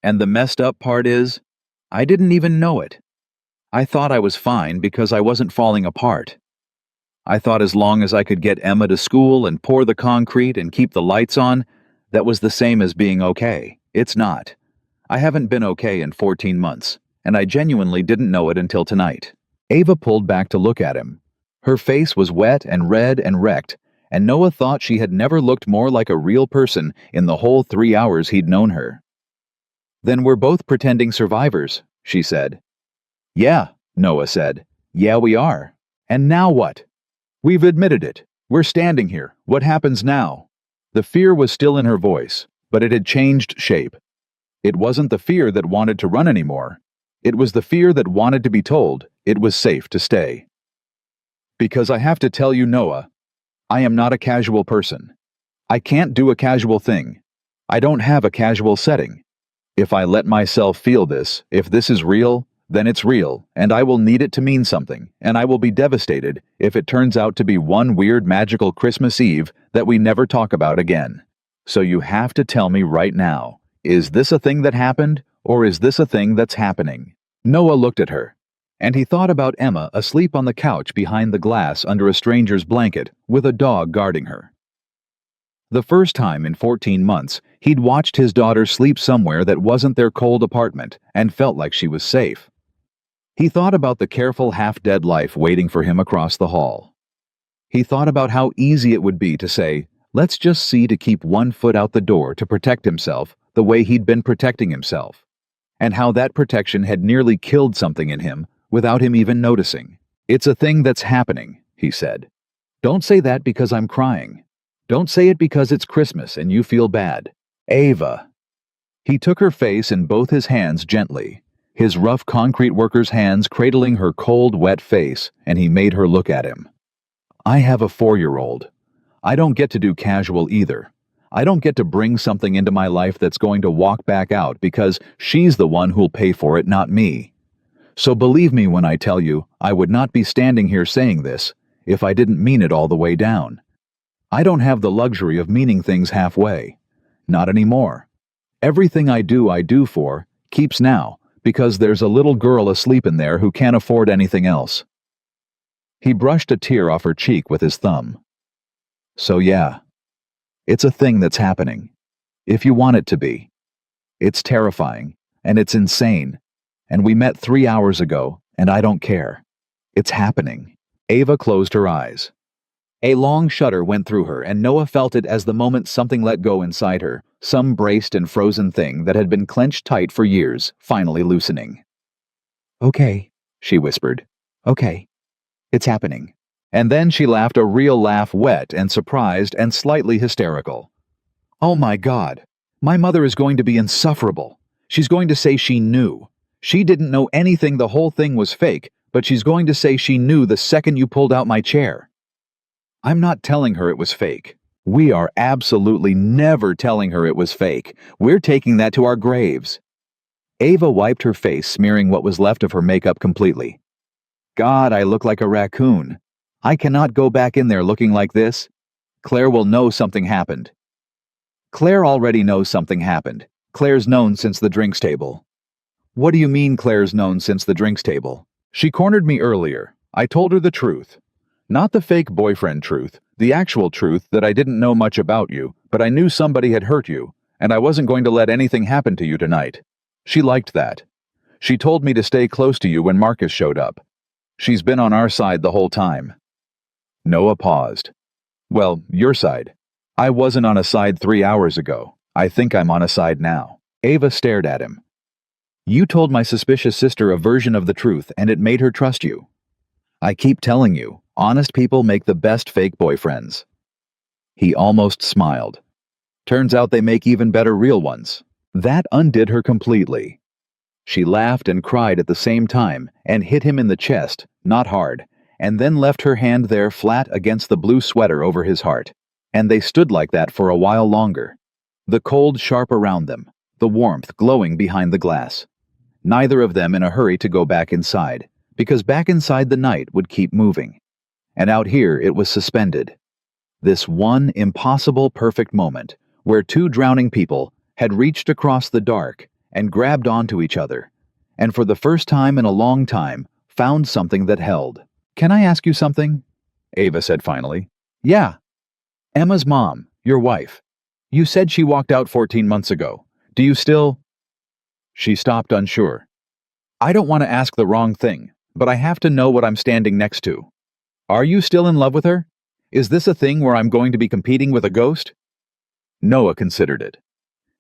And the messed up part is, I didn't even know it. I thought I was fine because I wasn't falling apart. I thought as long as I could get Emma to school and pour the concrete and keep the lights on, that was the same as being okay. It's not. I haven't been okay in 14 months, and I genuinely didn't know it until tonight. Ava pulled back to look at him. Her face was wet and red and wrecked, and Noah thought she had never looked more like a real person in the whole 3 hours he'd known her. Then we're both pretending survivors, she said. Yeah, Noah said. Yeah, we are. And now what? We've admitted it. We're standing here. What happens now? The fear was still in her voice, but it had changed shape. It wasn't the fear that wanted to run anymore. It was the fear that wanted to be told it was safe to stay. Because I have to tell you, Noah, I am not a casual person. I can't do a casual thing. I don't have a casual setting. If I let myself feel this, if this is real, then it's real, and I will need it to mean something, and I will be devastated if it turns out to be one weird magical Christmas Eve that we never talk about again. So you have to tell me right now, is this a thing that happened, or is this a thing that's happening? Noah looked at her, and he thought about Emma asleep on the couch behind the glass under a stranger's blanket, with a dog guarding her. The first time in 14 months, he'd watched his daughter sleep somewhere that wasn't their cold apartment and felt like she was safe. He thought about the careful, half-dead life waiting for him across the hall. He thought about how easy it would be to say, let's just see to keep one foot out the door to protect himself the way he'd been protecting himself, and how that protection had nearly killed something in him without him even noticing. It's a thing that's happening, he said. Don't say that because I'm crying. Don't say it because it's Christmas and you feel bad. Ava. He took her face in both his hands gently, his rough concrete worker's hands cradling her cold, wet face, and he made her look at him. I have a 4-year-old. I don't get to do casual either. I don't get to bring something into my life that's going to walk back out because she's the one who'll pay for it, not me. So believe me when I tell you, I would not be standing here saying this if I didn't mean it all the way down. I don't have the luxury of meaning things halfway. Not anymore. Everything I do for, keeps now, because there's a little girl asleep in there who can't afford anything else. He brushed a tear off her cheek with his thumb. So yeah, it's a thing that's happening. If you want it to be. It's terrifying, and it's insane. And we met 3 hours ago, and I don't care. It's happening. Ava closed her eyes. A long shudder went through her, and Noah felt it as the moment something let go inside her, some braced and frozen thing that had been clenched tight for years, finally loosening. Okay, she whispered. Okay. It's happening. And then she laughed a real laugh, wet and surprised and slightly hysterical. Oh my God. My mother is going to be insufferable. She's going to say she knew. She didn't know anything, the whole thing was fake, but she's going to say she knew the second you pulled out my chair. I'm not telling her it was fake. We are absolutely never telling her it was fake. We're taking that to our graves. Ava wiped her face, smearing what was left of her makeup completely. God, I look like a raccoon. I cannot go back in there looking like this. Claire will know something happened. Claire already knows something happened. Claire's known since the drinks table. What do you mean Claire's known since the drinks table? She cornered me earlier. I told her the truth. Not the fake boyfriend truth, the actual truth that I didn't know much about you, but I knew somebody had hurt you, and I wasn't going to let anything happen to you tonight. She liked that. She told me to stay close to you when Marcus showed up. She's been on our side the whole time. Noah paused. Well, your side. I wasn't on a side 3 hours ago. I think I'm on a side now. Ava stared at him. You told my suspicious sister a version of the truth, and it made her trust you. I keep telling you, honest people make the best fake boyfriends. He almost smiled. Turns out they make even better real ones. That undid her completely. She laughed and cried at the same time and hit him in the chest, not hard, and then left her hand there flat against the blue sweater over his heart. And they stood like that for a while longer. The cold sharp around them, the warmth glowing behind the glass. Neither of them in a hurry to go back inside, because back inside the night would keep moving. And out here it was suspended. This one impossible perfect moment where two drowning people had reached across the dark and grabbed onto each other, and for the first time in a long time found something that held. Can I ask you something? Ava said finally. Yeah. Emma's mom, your wife. You said she walked out 14 months ago. Do you still? She stopped unsure. I don't want to ask the wrong thing, but I have to know what I'm standing next to. Are you still in love with her? Is this a thing where I'm going to be competing with a ghost? Noah considered it.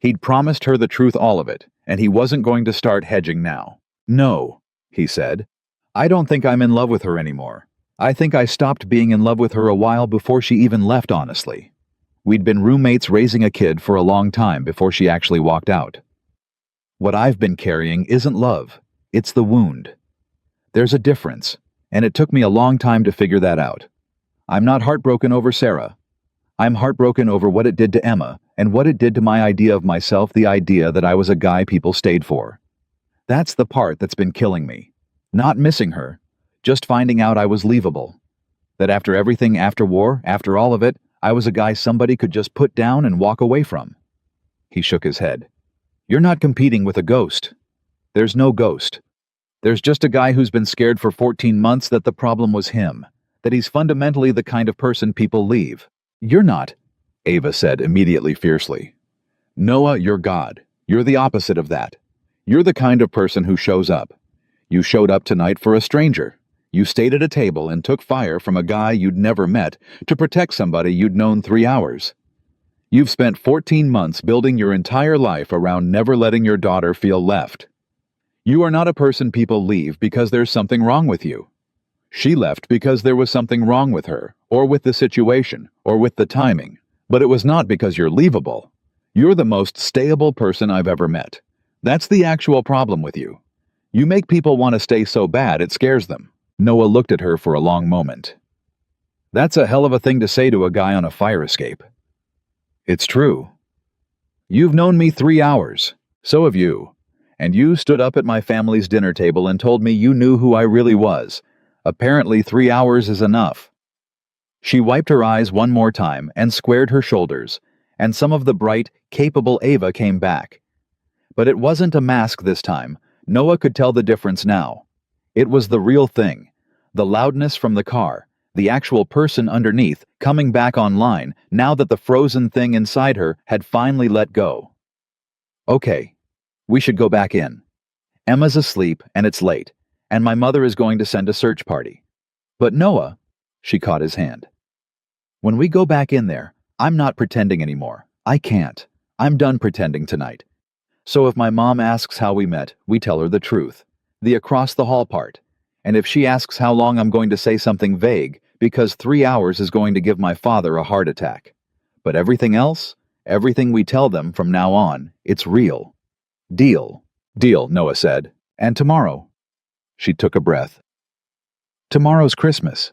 He'd promised her the truth, all of it, and he wasn't going to start hedging now. No, he said. I don't think I'm in love with her anymore. I think I stopped being in love with her a while before she even left, honestly. We'd been roommates raising a kid for a long time before she actually walked out. What I've been carrying isn't love. It's the wound. There's a difference, and it took me a long time to figure that out. I'm not heartbroken over Sarah. I'm heartbroken over what it did to Emma and what it did to my idea of myself, the idea that I was a guy people stayed for. That's the part that's been killing me. Not missing her, just finding out I was leavable. That after everything, after war, after all of it, I was a guy somebody could just put down and walk away from. He shook his head. You're not competing with a ghost. There's no ghost. There's just a guy who's been scared for 14 months that the problem was him, that he's fundamentally the kind of person people leave. You're not, Ava said immediately fiercely. Noah, you're God. You're the opposite of that. You're the kind of person who shows up. You showed up tonight for a stranger. You stayed at a table and took fire from a guy you'd never met to protect somebody you'd known 3 hours. You've spent 14 months building your entire life around never letting your daughter feel left. You are not a person people leave because there's something wrong with you. She left because there was something wrong with her, or with the situation, or with the timing. But it was not because you're leavable. You're the most stayable person I've ever met. That's the actual problem with you. You make people want to stay so bad it scares them. Noah looked at her for a long moment. That's a hell of a thing to say to a guy on a fire escape. It's true. You've known me 3 hours. So have you. And you stood up at my family's dinner table and told me you knew who I really was. Apparently 3 hours is enough. She wiped her eyes one more time and squared her shoulders, and some of the bright, capable Ava came back. But it wasn't a mask this time. Noah could tell the difference now. It was the real thing, the loudness from the car, the actual person underneath coming back online now that the frozen thing inside her had finally let go. Okay, we should go back in. Emma's asleep and it's late, and my mother is going to send a search party. But Noah, she caught his hand. When we go back in there, I'm not pretending anymore. I can't. I'm done pretending tonight. So if my mom asks how we met, we tell her the truth, the across the hall part. And if she asks how long I'm going to say something vague, because 3 hours is going to give my father a heart attack. But everything else, everything we tell them from now on, it's real. Deal. Deal, Noah said. And tomorrow. She took a breath. Tomorrow's Christmas.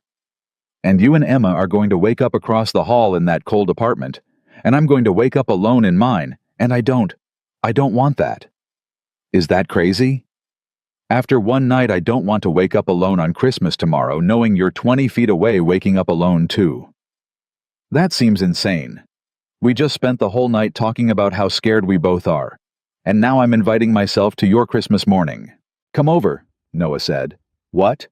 And you and Emma are going to wake up across the hall in that cold apartment, and I'm going to wake up alone in mine, and I don't want that. Is that crazy? After one night, I don't want to wake up alone on Christmas tomorrow, knowing you're 20 feet away waking up alone too. That seems insane. We just spent the whole night talking about how scared we both are, and now I'm inviting myself to your Christmas morning. Come over, Noah said. What?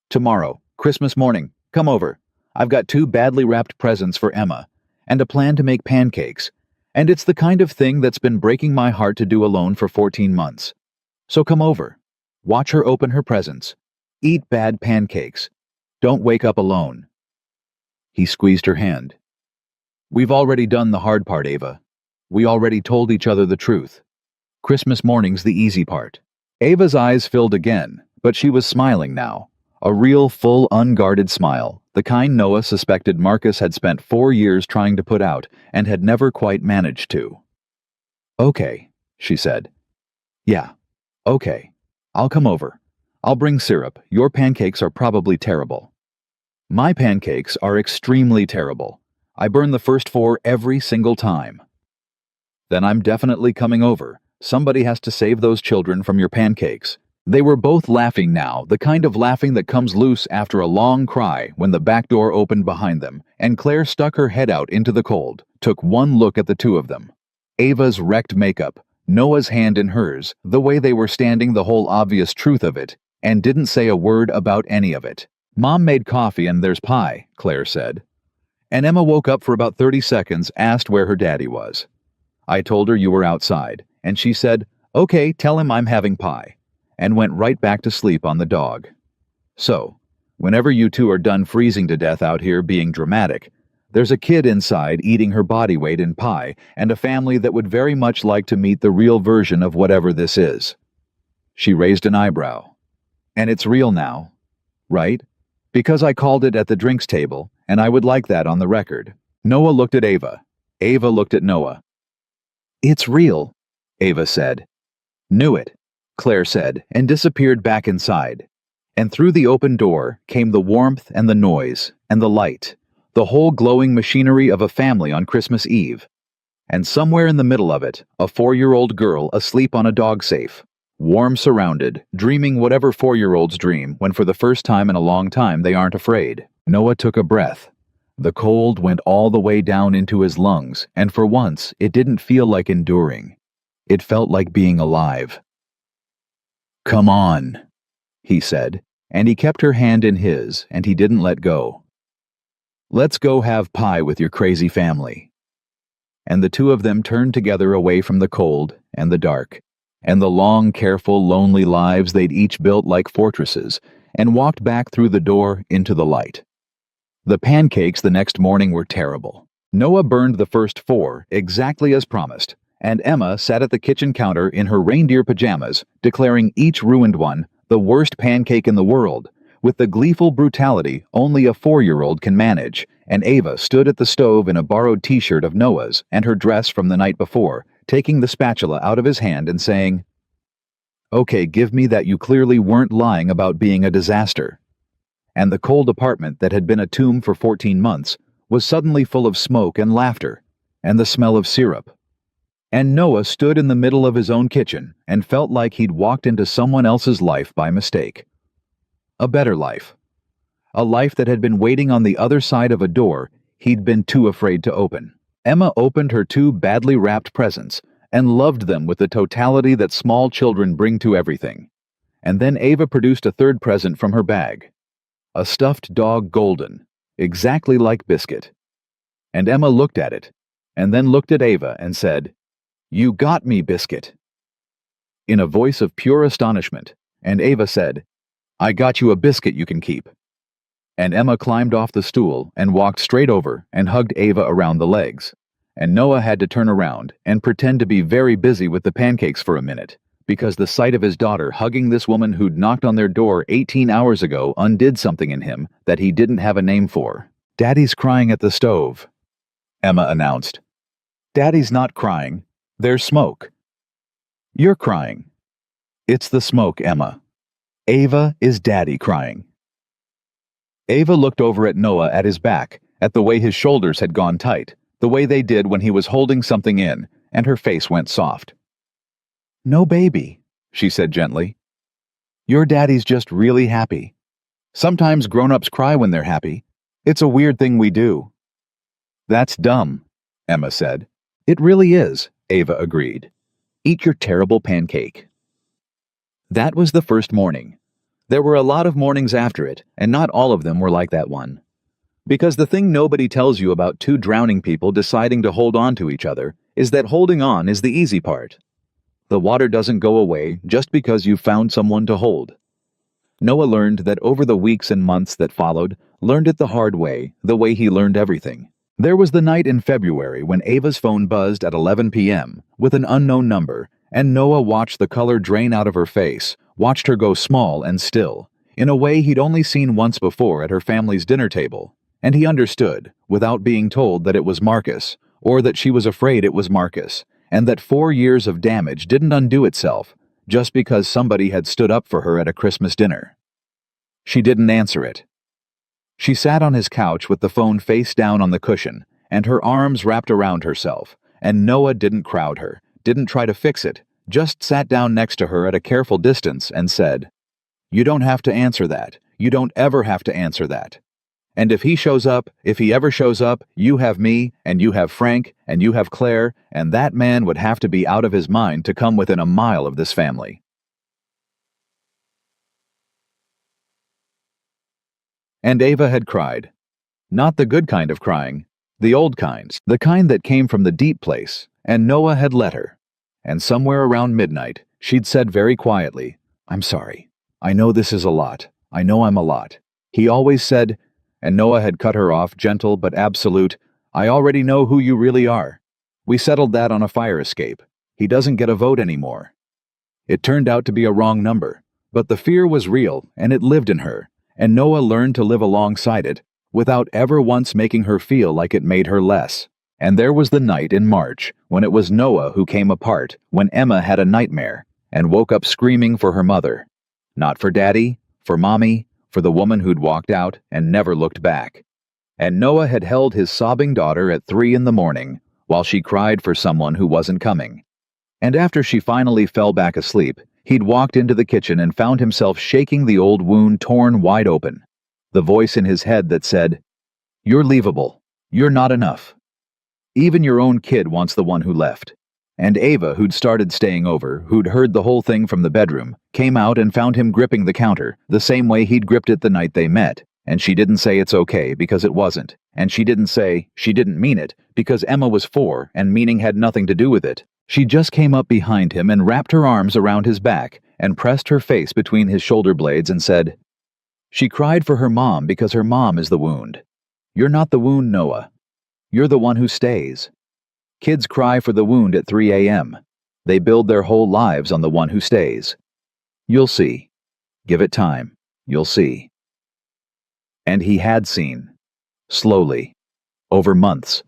Tomorrow, Christmas morning. Come over. I've got 2 badly wrapped presents for Emma, and a plan to make pancakes, and it's the kind of thing that's been breaking my heart to do alone for 14 months. So come over. Watch her open her presents. Eat bad pancakes. Don't wake up alone. He squeezed her hand. We've already done the hard part, Ava. We already told each other the truth. Christmas morning's the easy part. Ava's eyes filled again, but she was smiling now. A real, full, unguarded smile, the kind Noah suspected Marcus had spent 4 years trying to put out and had never quite managed to. Okay, she said. Yeah, okay. I'll come over. I'll bring syrup. Your pancakes are probably terrible. My pancakes are extremely terrible. I burn the first 4 every single time. Then I'm definitely coming over. Somebody has to save those children from your pancakes. They were both laughing now, the kind of laughing that comes loose after a long cry when the back door opened behind them, and Claire stuck her head out into the cold, took one look at the two of them. Ava's wrecked makeup, Noah's hand in hers, the way they were standing, the whole obvious truth of it, and didn't say a word about any of it. Mom made coffee and there's pie, Claire said. And Emma woke up for about 30 seconds, asked where her daddy was. I told her you were outside, and she said, okay, tell him I'm having pie, and went right back to sleep on the dog. So, whenever you two are done freezing to death out here being dramatic, there's a kid inside eating her body weight in pie and a family that would very much like to meet the real version of whatever this is. She raised an eyebrow. And it's real now, right? Because I called it at the drinks table, and I would like that on the record. Noah looked at Ava. Ava looked at Noah. It's real, Ava said. Knew it, Claire said, and disappeared back inside. And through the open door came the warmth and the noise and the light, the whole glowing machinery of a family on Christmas Eve. And somewhere in the middle of it, a 4-year-old girl asleep on a dog safe, warm surrounded, dreaming whatever 4-year-olds dream when for the first time in a long time they aren't afraid. Noah took a breath. The cold went all the way down into his lungs, and for once it didn't feel like enduring. It felt like being alive. Come on, he said, and he kept her hand in his, and he didn't let go. Let's go have pie with your crazy family. And the two of them turned together away from the cold and the dark, and the long, careful, lonely lives they'd each built like fortresses, and walked back through the door into the light. The pancakes the next morning were terrible. Noah burned the first 4 exactly as promised, and Emma sat at the kitchen counter in her reindeer pajamas, declaring each ruined one the worst pancake in the world, with the gleeful brutality only a 4-year-old can manage, and Ava stood at the stove in a borrowed t-shirt of Noah's and her dress from the night before, taking the spatula out of his hand and saying, "Okay, give me that you clearly weren't lying about being a disaster." And the cold apartment that had been a tomb for 14 months was suddenly full of smoke and laughter, and the smell of syrup. And Noah stood in the middle of his own kitchen and felt like he'd walked into someone else's life by mistake. A better life. A life that had been waiting on the other side of a door he'd been too afraid to open. Emma opened her 2 badly wrapped presents and loved them with the totality that small children bring to everything. And then Ava produced a 3rd present from her bag. A stuffed dog Golden, exactly like Biscuit. And Emma looked at it, and then looked at Ava and said, "You got me, Biscuit," in a voice of pure astonishment, and Ava said, "I got you a biscuit you can keep." And Emma climbed off the stool and walked straight over and hugged Ava around the legs. And Noah had to turn around and pretend to be very busy with the pancakes for a minute, because the sight of his daughter hugging this woman who'd knocked on their door 18 hours ago undid something in him that he didn't have a name for. "Daddy's crying at the stove," Emma announced. "Daddy's not crying. There's smoke." "You're crying." "It's the smoke, Emma. Ava is Daddy crying." Ava looked over at Noah at his back, at the way his shoulders had gone tight, the way they did when he was holding something in, and her face went soft. "No, baby," she said gently. "Your daddy's just really happy. Sometimes grown-ups cry when they're happy. It's a weird thing we do." "That's dumb," Emma said. "It really is," Ava agreed. "Eat your terrible pancake." That was the first morning. There were a lot of mornings after it, and not all of them were like that one. Because the thing nobody tells you about two drowning people deciding to hold on to each other is that holding on is the easy part. The water doesn't go away just because you've found someone to hold. Noah learned that over the weeks and months that followed, learned it the hard way, the way he learned everything. There was the night in February when Ava's phone buzzed at 11 p.m. with an unknown number, and Noah watched the color drain out of her face, watched her go small and still, in a way he'd only seen once before at her family's dinner table, and he understood, without being told, that it was Marcus, or that she was afraid it was Marcus, and that 4 years of damage didn't undo itself just because somebody had stood up for her at a Christmas dinner. She didn't answer it. She sat on his couch with the phone face down on the cushion, and her arms wrapped around herself, and Noah didn't crowd her, didn't try to fix it, just sat down next to her at a careful distance and said, "You don't have to answer that. You don't ever have to answer that. And if he shows up, if he ever shows up, you have me, and you have Frank, and you have Claire, and that man would have to be out of his mind to come within a mile of this family." And Ava had cried. Not the good kind of crying, the old kinds, the kind that came from the deep place, and Noah had let her. And somewhere around midnight, she'd said very quietly, "I'm sorry. I know this is a lot. I know I'm a lot." He always said, and Noah had cut her off, gentle but absolute, "I already know who you really are. We settled that on a fire escape. He doesn't get a vote anymore." It turned out to be a wrong number, but the fear was real, and it lived in her, and Noah learned to live alongside it, without ever once making her feel like it made her less. And there was the night in March when it was Noah who came apart, when Emma had a nightmare and woke up screaming for her mother. Not for Daddy, for Mommy, for the woman who'd walked out and never looked back. And Noah had held his sobbing daughter at 3 a.m. while she cried for someone who wasn't coming. And after she finally fell back asleep, he'd walked into the kitchen and found himself shaking the old wound torn wide open. The voice in his head that said, "You're leavable. You're not enough. Even your own kid wants the one who left." And Ava, who'd started staying over, who'd heard the whole thing from the bedroom, came out and found him gripping the counter, the same way he'd gripped it the night they met. And she didn't say it's okay, because it wasn't. And she didn't say she didn't mean it, because Emma was 4 and meaning had nothing to do with it. She just came up behind him and wrapped her arms around his back and pressed her face between his shoulder blades and said, "She cried for her mom because her mom is the wound. You're not the wound, Noah. You're the one who stays. Kids cry for the wound at 3 a.m. They build their whole lives on the one who stays. You'll see. Give it time. You'll see." And he had seen. Slowly. Over months.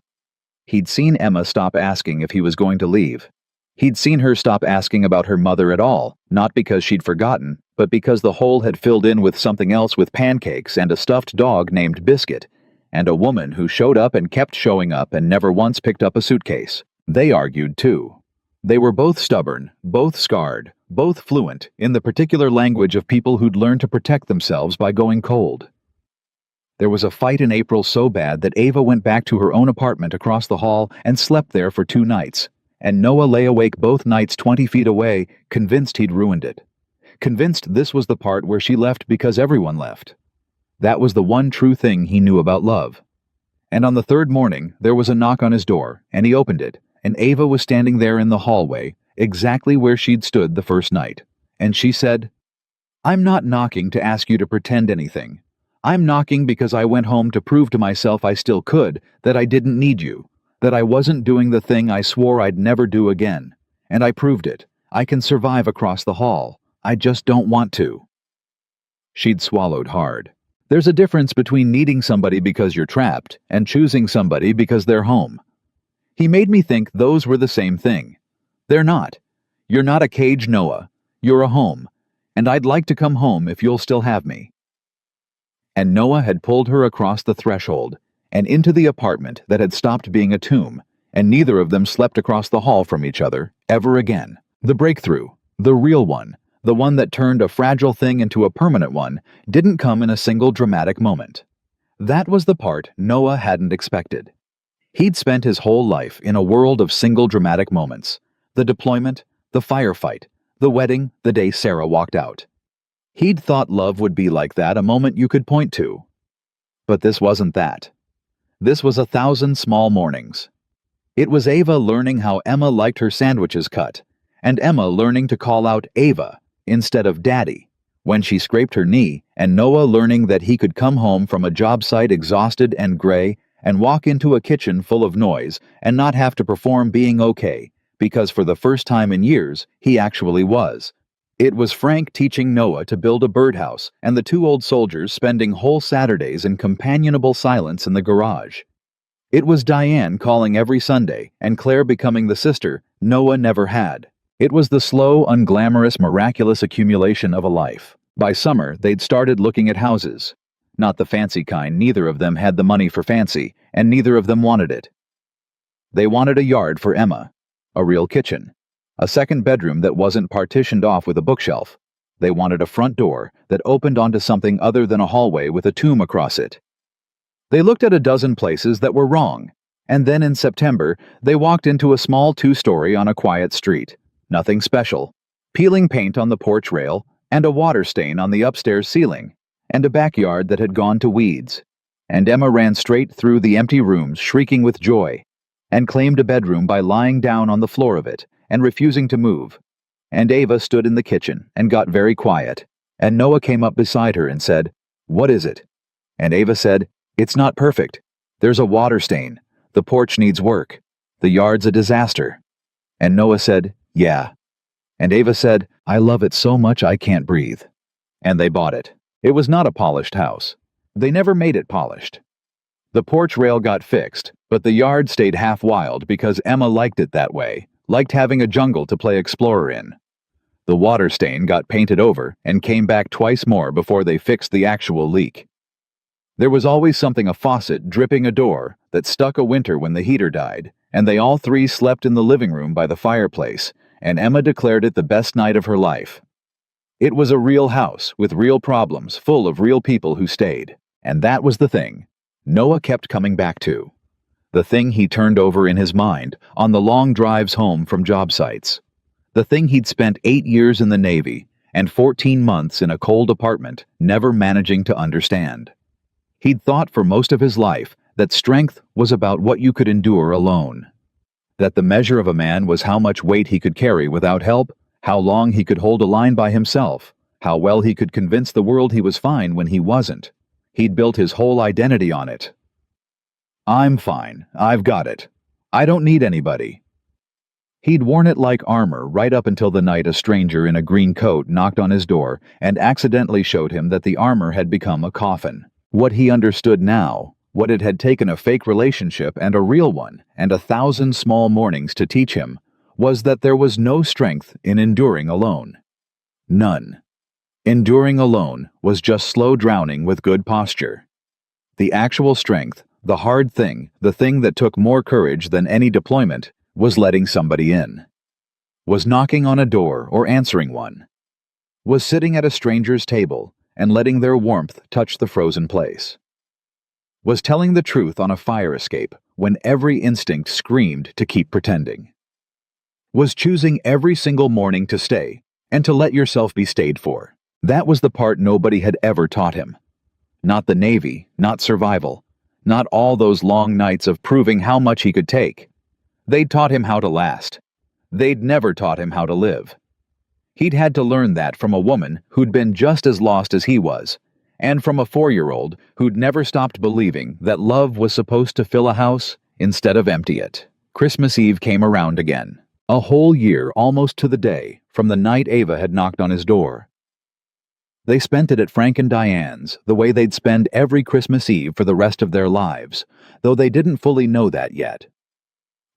He'd seen Emma stop asking if he was going to leave. He'd seen her stop asking about her mother at all, not because she'd forgotten, but because the hole had filled in with something else, with pancakes and a stuffed dog named Biscuit, and a woman who showed up and kept showing up and never once picked up a suitcase. They argued too. They were both stubborn, both scarred, both fluent in the particular language of people who'd learned to protect themselves by going cold. There was a fight in April so bad that Ava went back to her own apartment across the hall and slept there for 2 nights, and Noah lay awake both nights 20 feet away, convinced he'd ruined it. Convinced this was the part where she left because everyone left. That was the one true thing he knew about love. And on the third morning, there was a knock on his door, and he opened it, and Ava was standing there in the hallway, exactly where she'd stood the first night. And she said, "I'm not knocking to ask you to pretend anything. I'm knocking because I went home to prove to myself I still could, that I didn't need you, that I wasn't doing the thing I swore I'd never do again. And I proved it. I can survive across the hall. I just don't want to." She'd swallowed hard. There's a difference between needing somebody because you're trapped and choosing somebody because they're home. He made me think those were the same thing. They're not. You're not a cage, Noah. You're a home. And I'd like to come home if you'll still have me. And Noah had pulled her across the threshold and into the apartment that had stopped being a tomb, and neither of them slept across the hall from each other ever again. The breakthrough, the real one, the one that turned a fragile thing into a permanent one, didn't come in a single dramatic moment. That was the part Noah hadn't expected. He'd spent his whole life in a world of single dramatic moments. The deployment, the firefight, the wedding, the day Sarah walked out. He'd thought love would be like that, a moment you could point to. But this wasn't that. This was 1,000 small mornings. It was Ava learning how Emma liked her sandwiches cut, and Emma learning to call out Ava instead of Daddy when she scraped her knee, and Noah learning that he could come home from a job site exhausted and gray and walk into a kitchen full of noise and not have to perform being okay, because for the first time in years, he actually was. It was Frank teaching Noah to build a birdhouse, and the two old soldiers spending whole Saturdays in companionable silence in the garage. It was Diane calling every Sunday, and Claire becoming the sister Noah never had. It was the slow, unglamorous, miraculous accumulation of a life. By summer, they'd started looking at houses. Not the fancy kind. Neither of them had the money for fancy, and neither of them wanted it. They wanted a yard for Emma, a real kitchen, a second bedroom that wasn't partitioned off with a bookshelf. They wanted a front door that opened onto something other than a hallway with a tomb across it. They looked at a dozen places that were wrong, and then in September, they walked into a small two-story on a quiet street. Nothing special. Peeling paint on the porch rail, and a water stain on the upstairs ceiling, and a backyard that had gone to weeds. And Emma ran straight through the empty rooms, shrieking with joy, and claimed a bedroom by lying down on the floor of it and refusing to move. And Ava stood in the kitchen and got very quiet, and Noah came up beside her and said, "What is it?" And Ava said, "It's not perfect. There's a water stain. The porch needs work. The yard's a disaster." And Noah said, "Yeah." And Ava said, "I love it so much I can't breathe." And they bought it. It was not a polished house. They never made it polished. The porch rail got fixed, but the yard stayed half wild because Emma liked it that way, liked having a jungle to play explorer in. The water stain got painted over and came back twice more before they fixed the actual leak. There was always something, a faucet dripping a door that stuck a winter when the heater died, and they all three slept in the living room by the fireplace, and Emma declared it the best night of her life. It was a real house with real problems, full of real people who stayed. And that was the thing Noah kept coming back to. The thing he turned over in his mind on the long drives home from job sites. The thing he'd spent 8 years in the Navy and 14 months in a cold apartment, never managing to understand. He'd thought for most of his life that strength was about what you could endure alone. That the measure of a man was how much weight he could carry without help, how long he could hold a line by himself, how well he could convince the world he was fine when he wasn't. He'd built his whole identity on it. "I'm fine. I've got it. I don't need anybody." He'd worn it like armor right up until the night a stranger in a green coat knocked on his door and accidentally showed him that the armor had become a coffin. What he understood now, what it had taken a fake relationship and a real one and 1,000 small mornings to teach him, was that there was no strength in enduring alone. None. Enduring alone was just slow drowning with good posture. The actual strength, the hard thing, the thing that took more courage than any deployment, was letting somebody in. Was knocking on a door or answering one. Was sitting at a stranger's table and letting their warmth touch the frozen place. Was telling the truth on a fire escape when every instinct screamed to keep pretending. Was choosing every single morning to stay and to let yourself be stayed for. That was the part nobody had ever taught him. Not the Navy, not survival, not all those long nights of proving how much he could take. They'd taught him how to last. They'd never taught him how to live. He'd had to learn that from a woman who'd been just as lost as he was, and from a 4-year-old who'd never stopped believing that love was supposed to fill a house instead of empty it. Christmas Eve came around again. A whole year, almost to the day, from the night Ava had knocked on his door. They spent it at Frank and Diane's, the way they'd spend every Christmas Eve for the rest of their lives, though they didn't fully know that yet.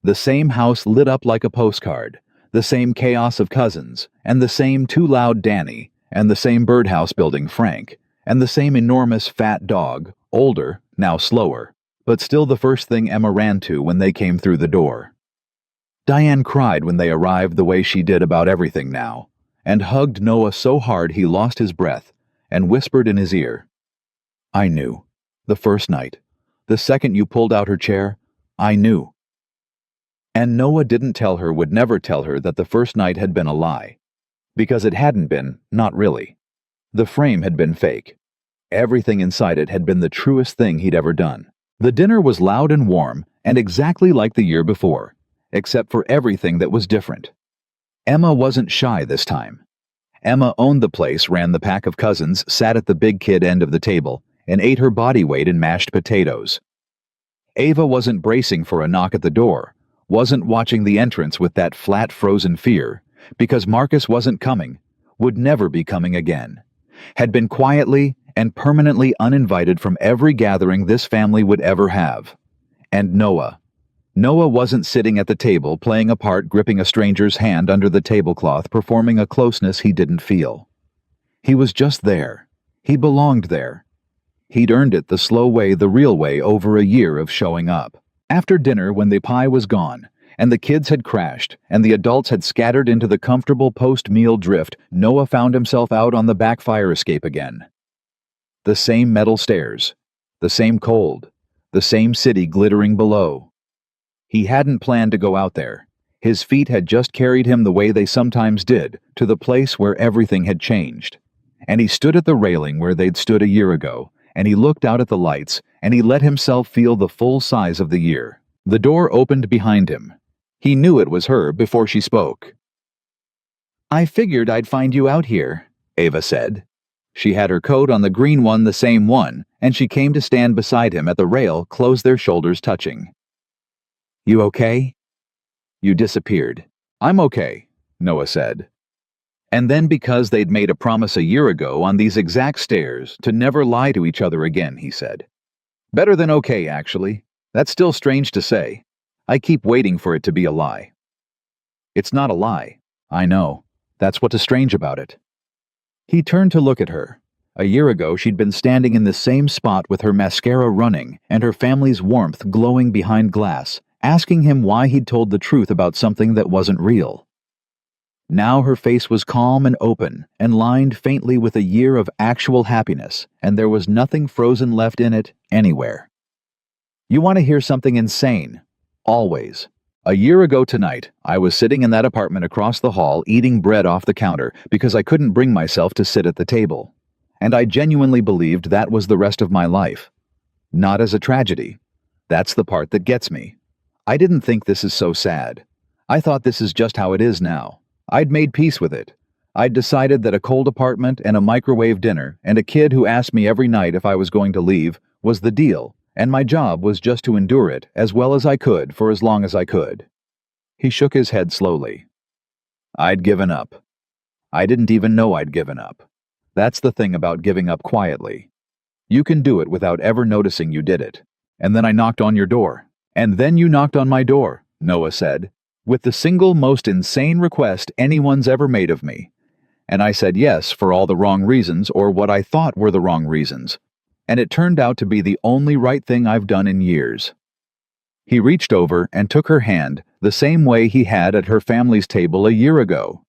The same house lit up like a postcard, the same chaos of cousins, and the same too loud Danny, and the same birdhouse building Frank, and the same enormous fat dog, older, now slower, but still the first thing Emma ran to when they came through the door. Diane cried when they arrived the way she did about everything now, and hugged Noah so hard he lost his breath, and whispered in his ear, "I knew. The first night. The second you pulled out her chair, I knew." And Noah didn't tell her, would never tell her, that the first night had been a lie. Because it hadn't been, not really. The frame had been fake. Everything inside it had been the truest thing he'd ever done. The dinner was loud and warm, and exactly like the year before, except for everything that was different. Emma wasn't shy this time. Emma owned the place, ran the pack of cousins, sat at the big kid end of the table, and ate her body weight in mashed potatoes. Ava wasn't bracing for a knock at the door, wasn't watching the entrance with that flat frozen fear, because Marcus wasn't coming, would never be coming again, had been quietly and permanently uninvited from every gathering this family would ever have. And Noah wasn't sitting at the table playing a part, gripping a stranger's hand under the tablecloth, performing a closeness he didn't feel. He was just there. He belonged there. He'd earned it the slow way, the real way, over a year of showing up. After dinner, when the pie was gone, and the kids had crashed, and the adults had scattered into the comfortable post-meal drift, Noah found himself out on the back fire escape again. The same metal stairs, the same cold, the same city glittering below. He hadn't planned to go out there. His feet had just carried him the way they sometimes did, to the place where everything had changed. And he stood at the railing where they'd stood a year ago, and he looked out at the lights, and he let himself feel the full size of the year. The door opened behind him. He knew it was her before she spoke. "I figured I'd find you out here," Ava said. She had her coat on, the green one, the same one, and she came to stand beside him at the rail, close, their shoulders touching. "You okay?" "You disappeared." "I'm okay," Noah said. And then, because they'd made a promise a year ago on these exact stairs to never lie to each other again, he said. "Better than okay, actually. That's still strange to say. I keep waiting for it to be a lie." "It's not a lie. I know. That's what's strange about it." He turned to look at her. A year ago, she'd been standing in the same spot with her mascara running and her family's warmth glowing behind glass, asking him why he'd told the truth about something that wasn't real. Now her face was calm and open, and lined faintly with a year of actual happiness, and there was nothing frozen left in it anywhere. "You want to hear something insane? Always. A year ago tonight, I was sitting in that apartment across the hall eating bread off the counter because I couldn't bring myself to sit at the table. And I genuinely believed that was the rest of my life. Not as a tragedy. That's the part that gets me. I didn't think this is so sad. I thought this is just how it is now. I'd made peace with it. I'd decided that a cold apartment and a microwave dinner and a kid who asked me every night if I was going to leave was the deal, and my job was just to endure it as well as I could for as long as I could." He shook his head slowly. "I'd given up. I didn't even know I'd given up. That's the thing about giving up quietly. You can do it without ever noticing you did it. And then I knocked on your door. And then you knocked on my door," Noah said, "with the single most insane request anyone's ever made of me. And I said yes for all the wrong reasons, or what I thought were the wrong reasons. And it turned out to be the only right thing I've done in years." He reached over and took her hand the same way he had at her family's table a year ago.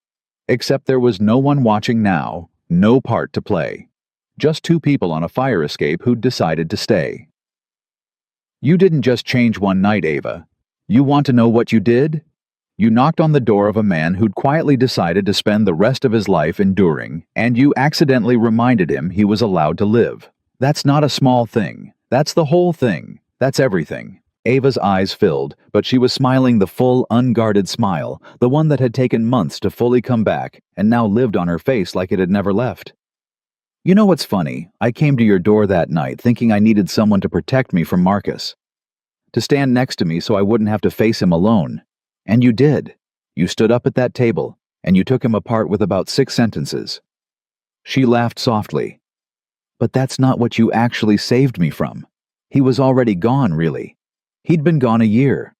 Except there was no one watching now, no part to play. Just two people on a fire escape who'd decided to stay. "You didn't just change one night, Ava. You want to know what you did? You knocked on the door of a man who'd quietly decided to spend the rest of his life enduring, and you accidentally reminded him he was allowed to live. That's not a small thing. That's the whole thing. That's everything. Ava's eyes filled, but she was smiling the full, unguarded smile, the one that had taken months to fully come back and now lived on her face like it had never left. You know what's funny? I came to your door that night thinking I needed someone to protect me from Marcus, to stand next to me so I wouldn't have to face him alone. And you did. You stood up at that table, and you took him apart with about 6 sentences. She laughed softly. But that's not what you actually saved me from. He was already gone, really. He'd been gone a year.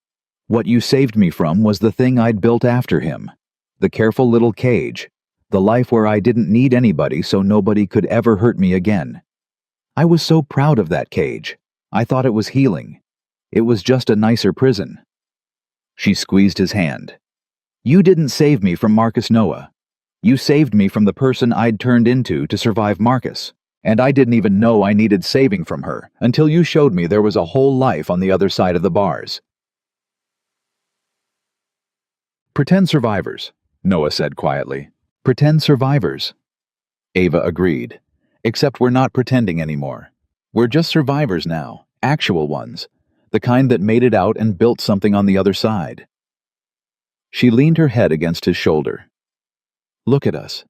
What you saved me from was the thing I'd built after him. The careful little cage. The life where I didn't need anybody so nobody could ever hurt me again. I was so proud of that cage. I thought it was healing. It was just a nicer prison. She squeezed his hand. You didn't save me from Marcus Noah. You saved me from the person I'd turned into to survive Marcus. And I didn't even know I needed saving from her until you showed me there was a whole life on the other side of the bars. Pretend survivors, Noah said quietly. Pretend survivors. Ava agreed. Except we're not pretending anymore. We're just survivors now, actual ones, the kind that made it out and built something on the other side. She leaned her head against his shoulder. Look at us.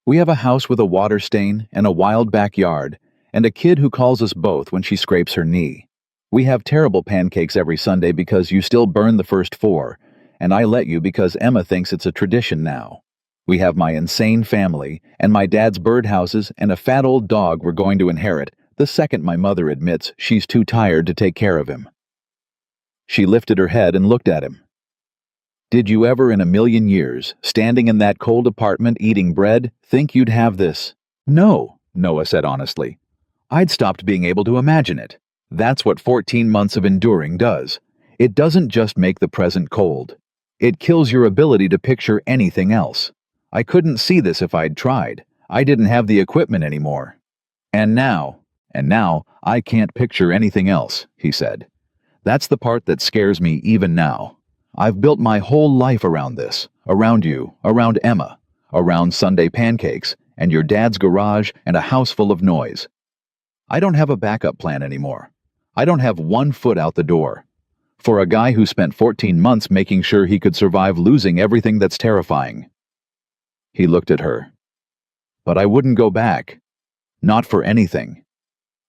We have a house with a water stain and a wild backyard, and a kid who calls us both when she scrapes her knee. We have terrible pancakes every Sunday because you still burn the first 4, and I let you because Emma thinks it's a tradition now. We have my insane family, and my dad's birdhouses and a fat old dog we're going to inherit the second my mother admits she's too tired to take care of him. She lifted her head and looked at him. Did you ever in a million years, standing in that cold apartment eating bread, think you'd have this? No, Noah said honestly. I'd stopped being able to imagine it. That's what 14 months of enduring does. It doesn't just make the present cold. It kills your ability to picture anything else. I couldn't see this if I'd tried. I didn't have the equipment anymore. And now I can't picture anything else, he said. That's the part that scares me even now. I've built my whole life around this, around you, around Emma, around Sunday pancakes, and your dad's garage and a house full of noise. I don't have a backup plan anymore. I don't have 1 foot out the door. For a guy who spent 14 months making sure he could survive losing everything that's terrifying. He looked at her. But I wouldn't go back. Not for anything.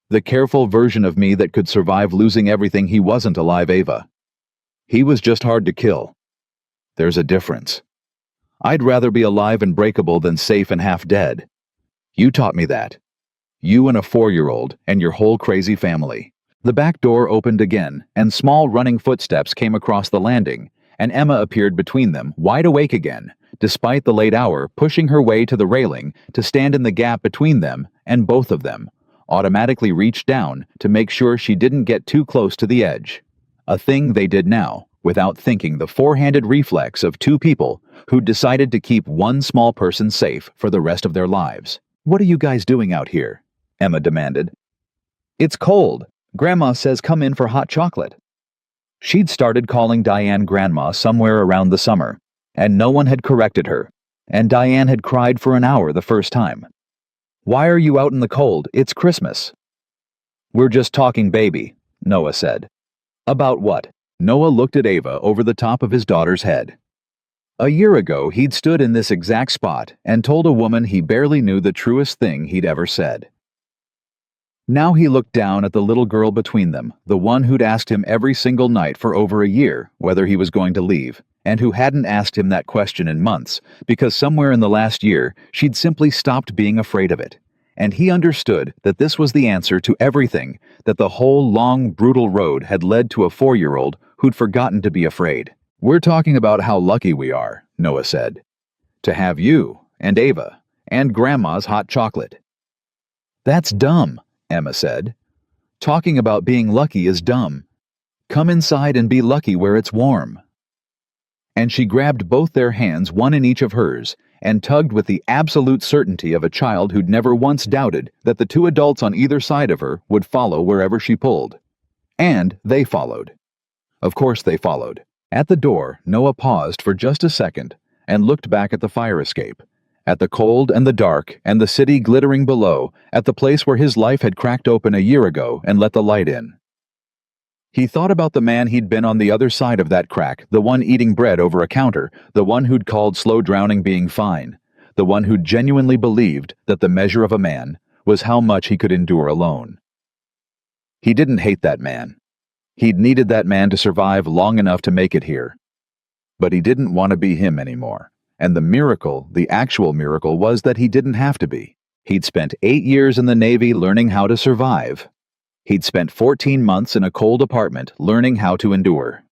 The careful version of me that could survive losing everything he wasn't alive, Ava. He was just hard to kill. There's a difference. I'd rather be alive and breakable than safe and half dead. You taught me that. You and a 4-year-old and your whole crazy family. The back door opened again, and small running footsteps came across the landing, and Emma appeared between them, wide awake again, despite the late hour, pushing her way to the railing to stand in the gap between them, and both of them automatically reached down to make sure she didn't get too close to the edge. A thing they did now, without thinking, the four-handed reflex of 2 people who'd decided to keep one small person safe for the rest of their lives. What are you guys doing out here? Emma demanded. It's cold. Grandma says come in for hot chocolate. She'd started calling Diane Grandma somewhere around the summer, and no one had corrected her, and Diane had cried for an hour the first time. Why are you out in the cold? It's Christmas. We're just talking, baby, Noah said. About what? Noah looked at Ava over the top of his daughter's head. A year ago, he'd stood in this exact spot and told a woman he barely knew the truest thing he'd ever said. Now he looked down at the little girl between them, the one who'd asked him every single night for over a year whether he was going to leave, and who hadn't asked him that question in months, because somewhere in the last year she'd simply stopped being afraid of it. And he understood that this was the answer to everything, that the whole long, brutal road had led to a 4-year-old who'd forgotten to be afraid. We're talking about how lucky we are, Noah said. To have you, and Ava, and Grandma's hot chocolate. That's dumb, Emma said. Talking about being lucky is dumb. Come inside and be lucky where it's warm. And she grabbed both their hands, one in each of hers, and tugged with the absolute certainty of a child who'd never once doubted that the 2 adults on either side of her would follow wherever she pulled. And they followed. Of course they followed. At the door, Noah paused for just a second and looked back at the fire escape, At the cold and the dark and the city glittering below, at the place where his life had cracked open a year ago and let the light in. He thought about the man he'd been on the other side of that crack, the one eating bread over a counter, the one who'd called slow drowning being fine, the one who genuinely believed that the measure of a man was how much he could endure alone. He didn't hate that man. He'd needed that man to survive long enough to make it here. But he didn't want to be him anymore. And the miracle, the actual miracle, was that he didn't have to be. He'd spent 8 years in the Navy learning how to survive. He'd spent 14 months in a cold apartment learning how to endure.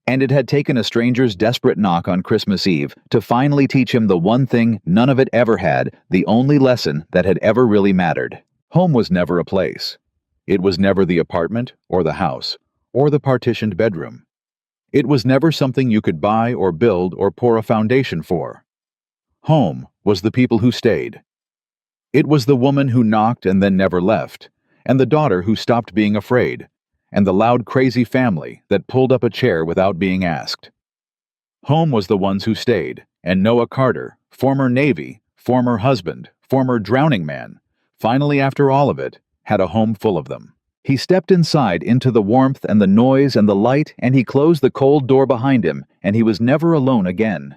And it had taken a stranger's desperate knock on Christmas Eve to finally teach him the one thing none of it ever had, the only lesson that had ever really mattered. Home was never a place. It was never the apartment or the house or the partitioned bedroom. It was never something you could buy or build or pour a foundation for. Home was the people who stayed. It was the woman who knocked and then never left, and the daughter who stopped being afraid, and the loud, crazy family that pulled up a chair without being asked. Home was the ones who stayed, and Noah Carter, former Navy, former husband, former drowning man, finally, after all of it, had a home full of them. He stepped inside into the warmth and the noise and the light, and he closed the cold door behind him, and he was never alone again.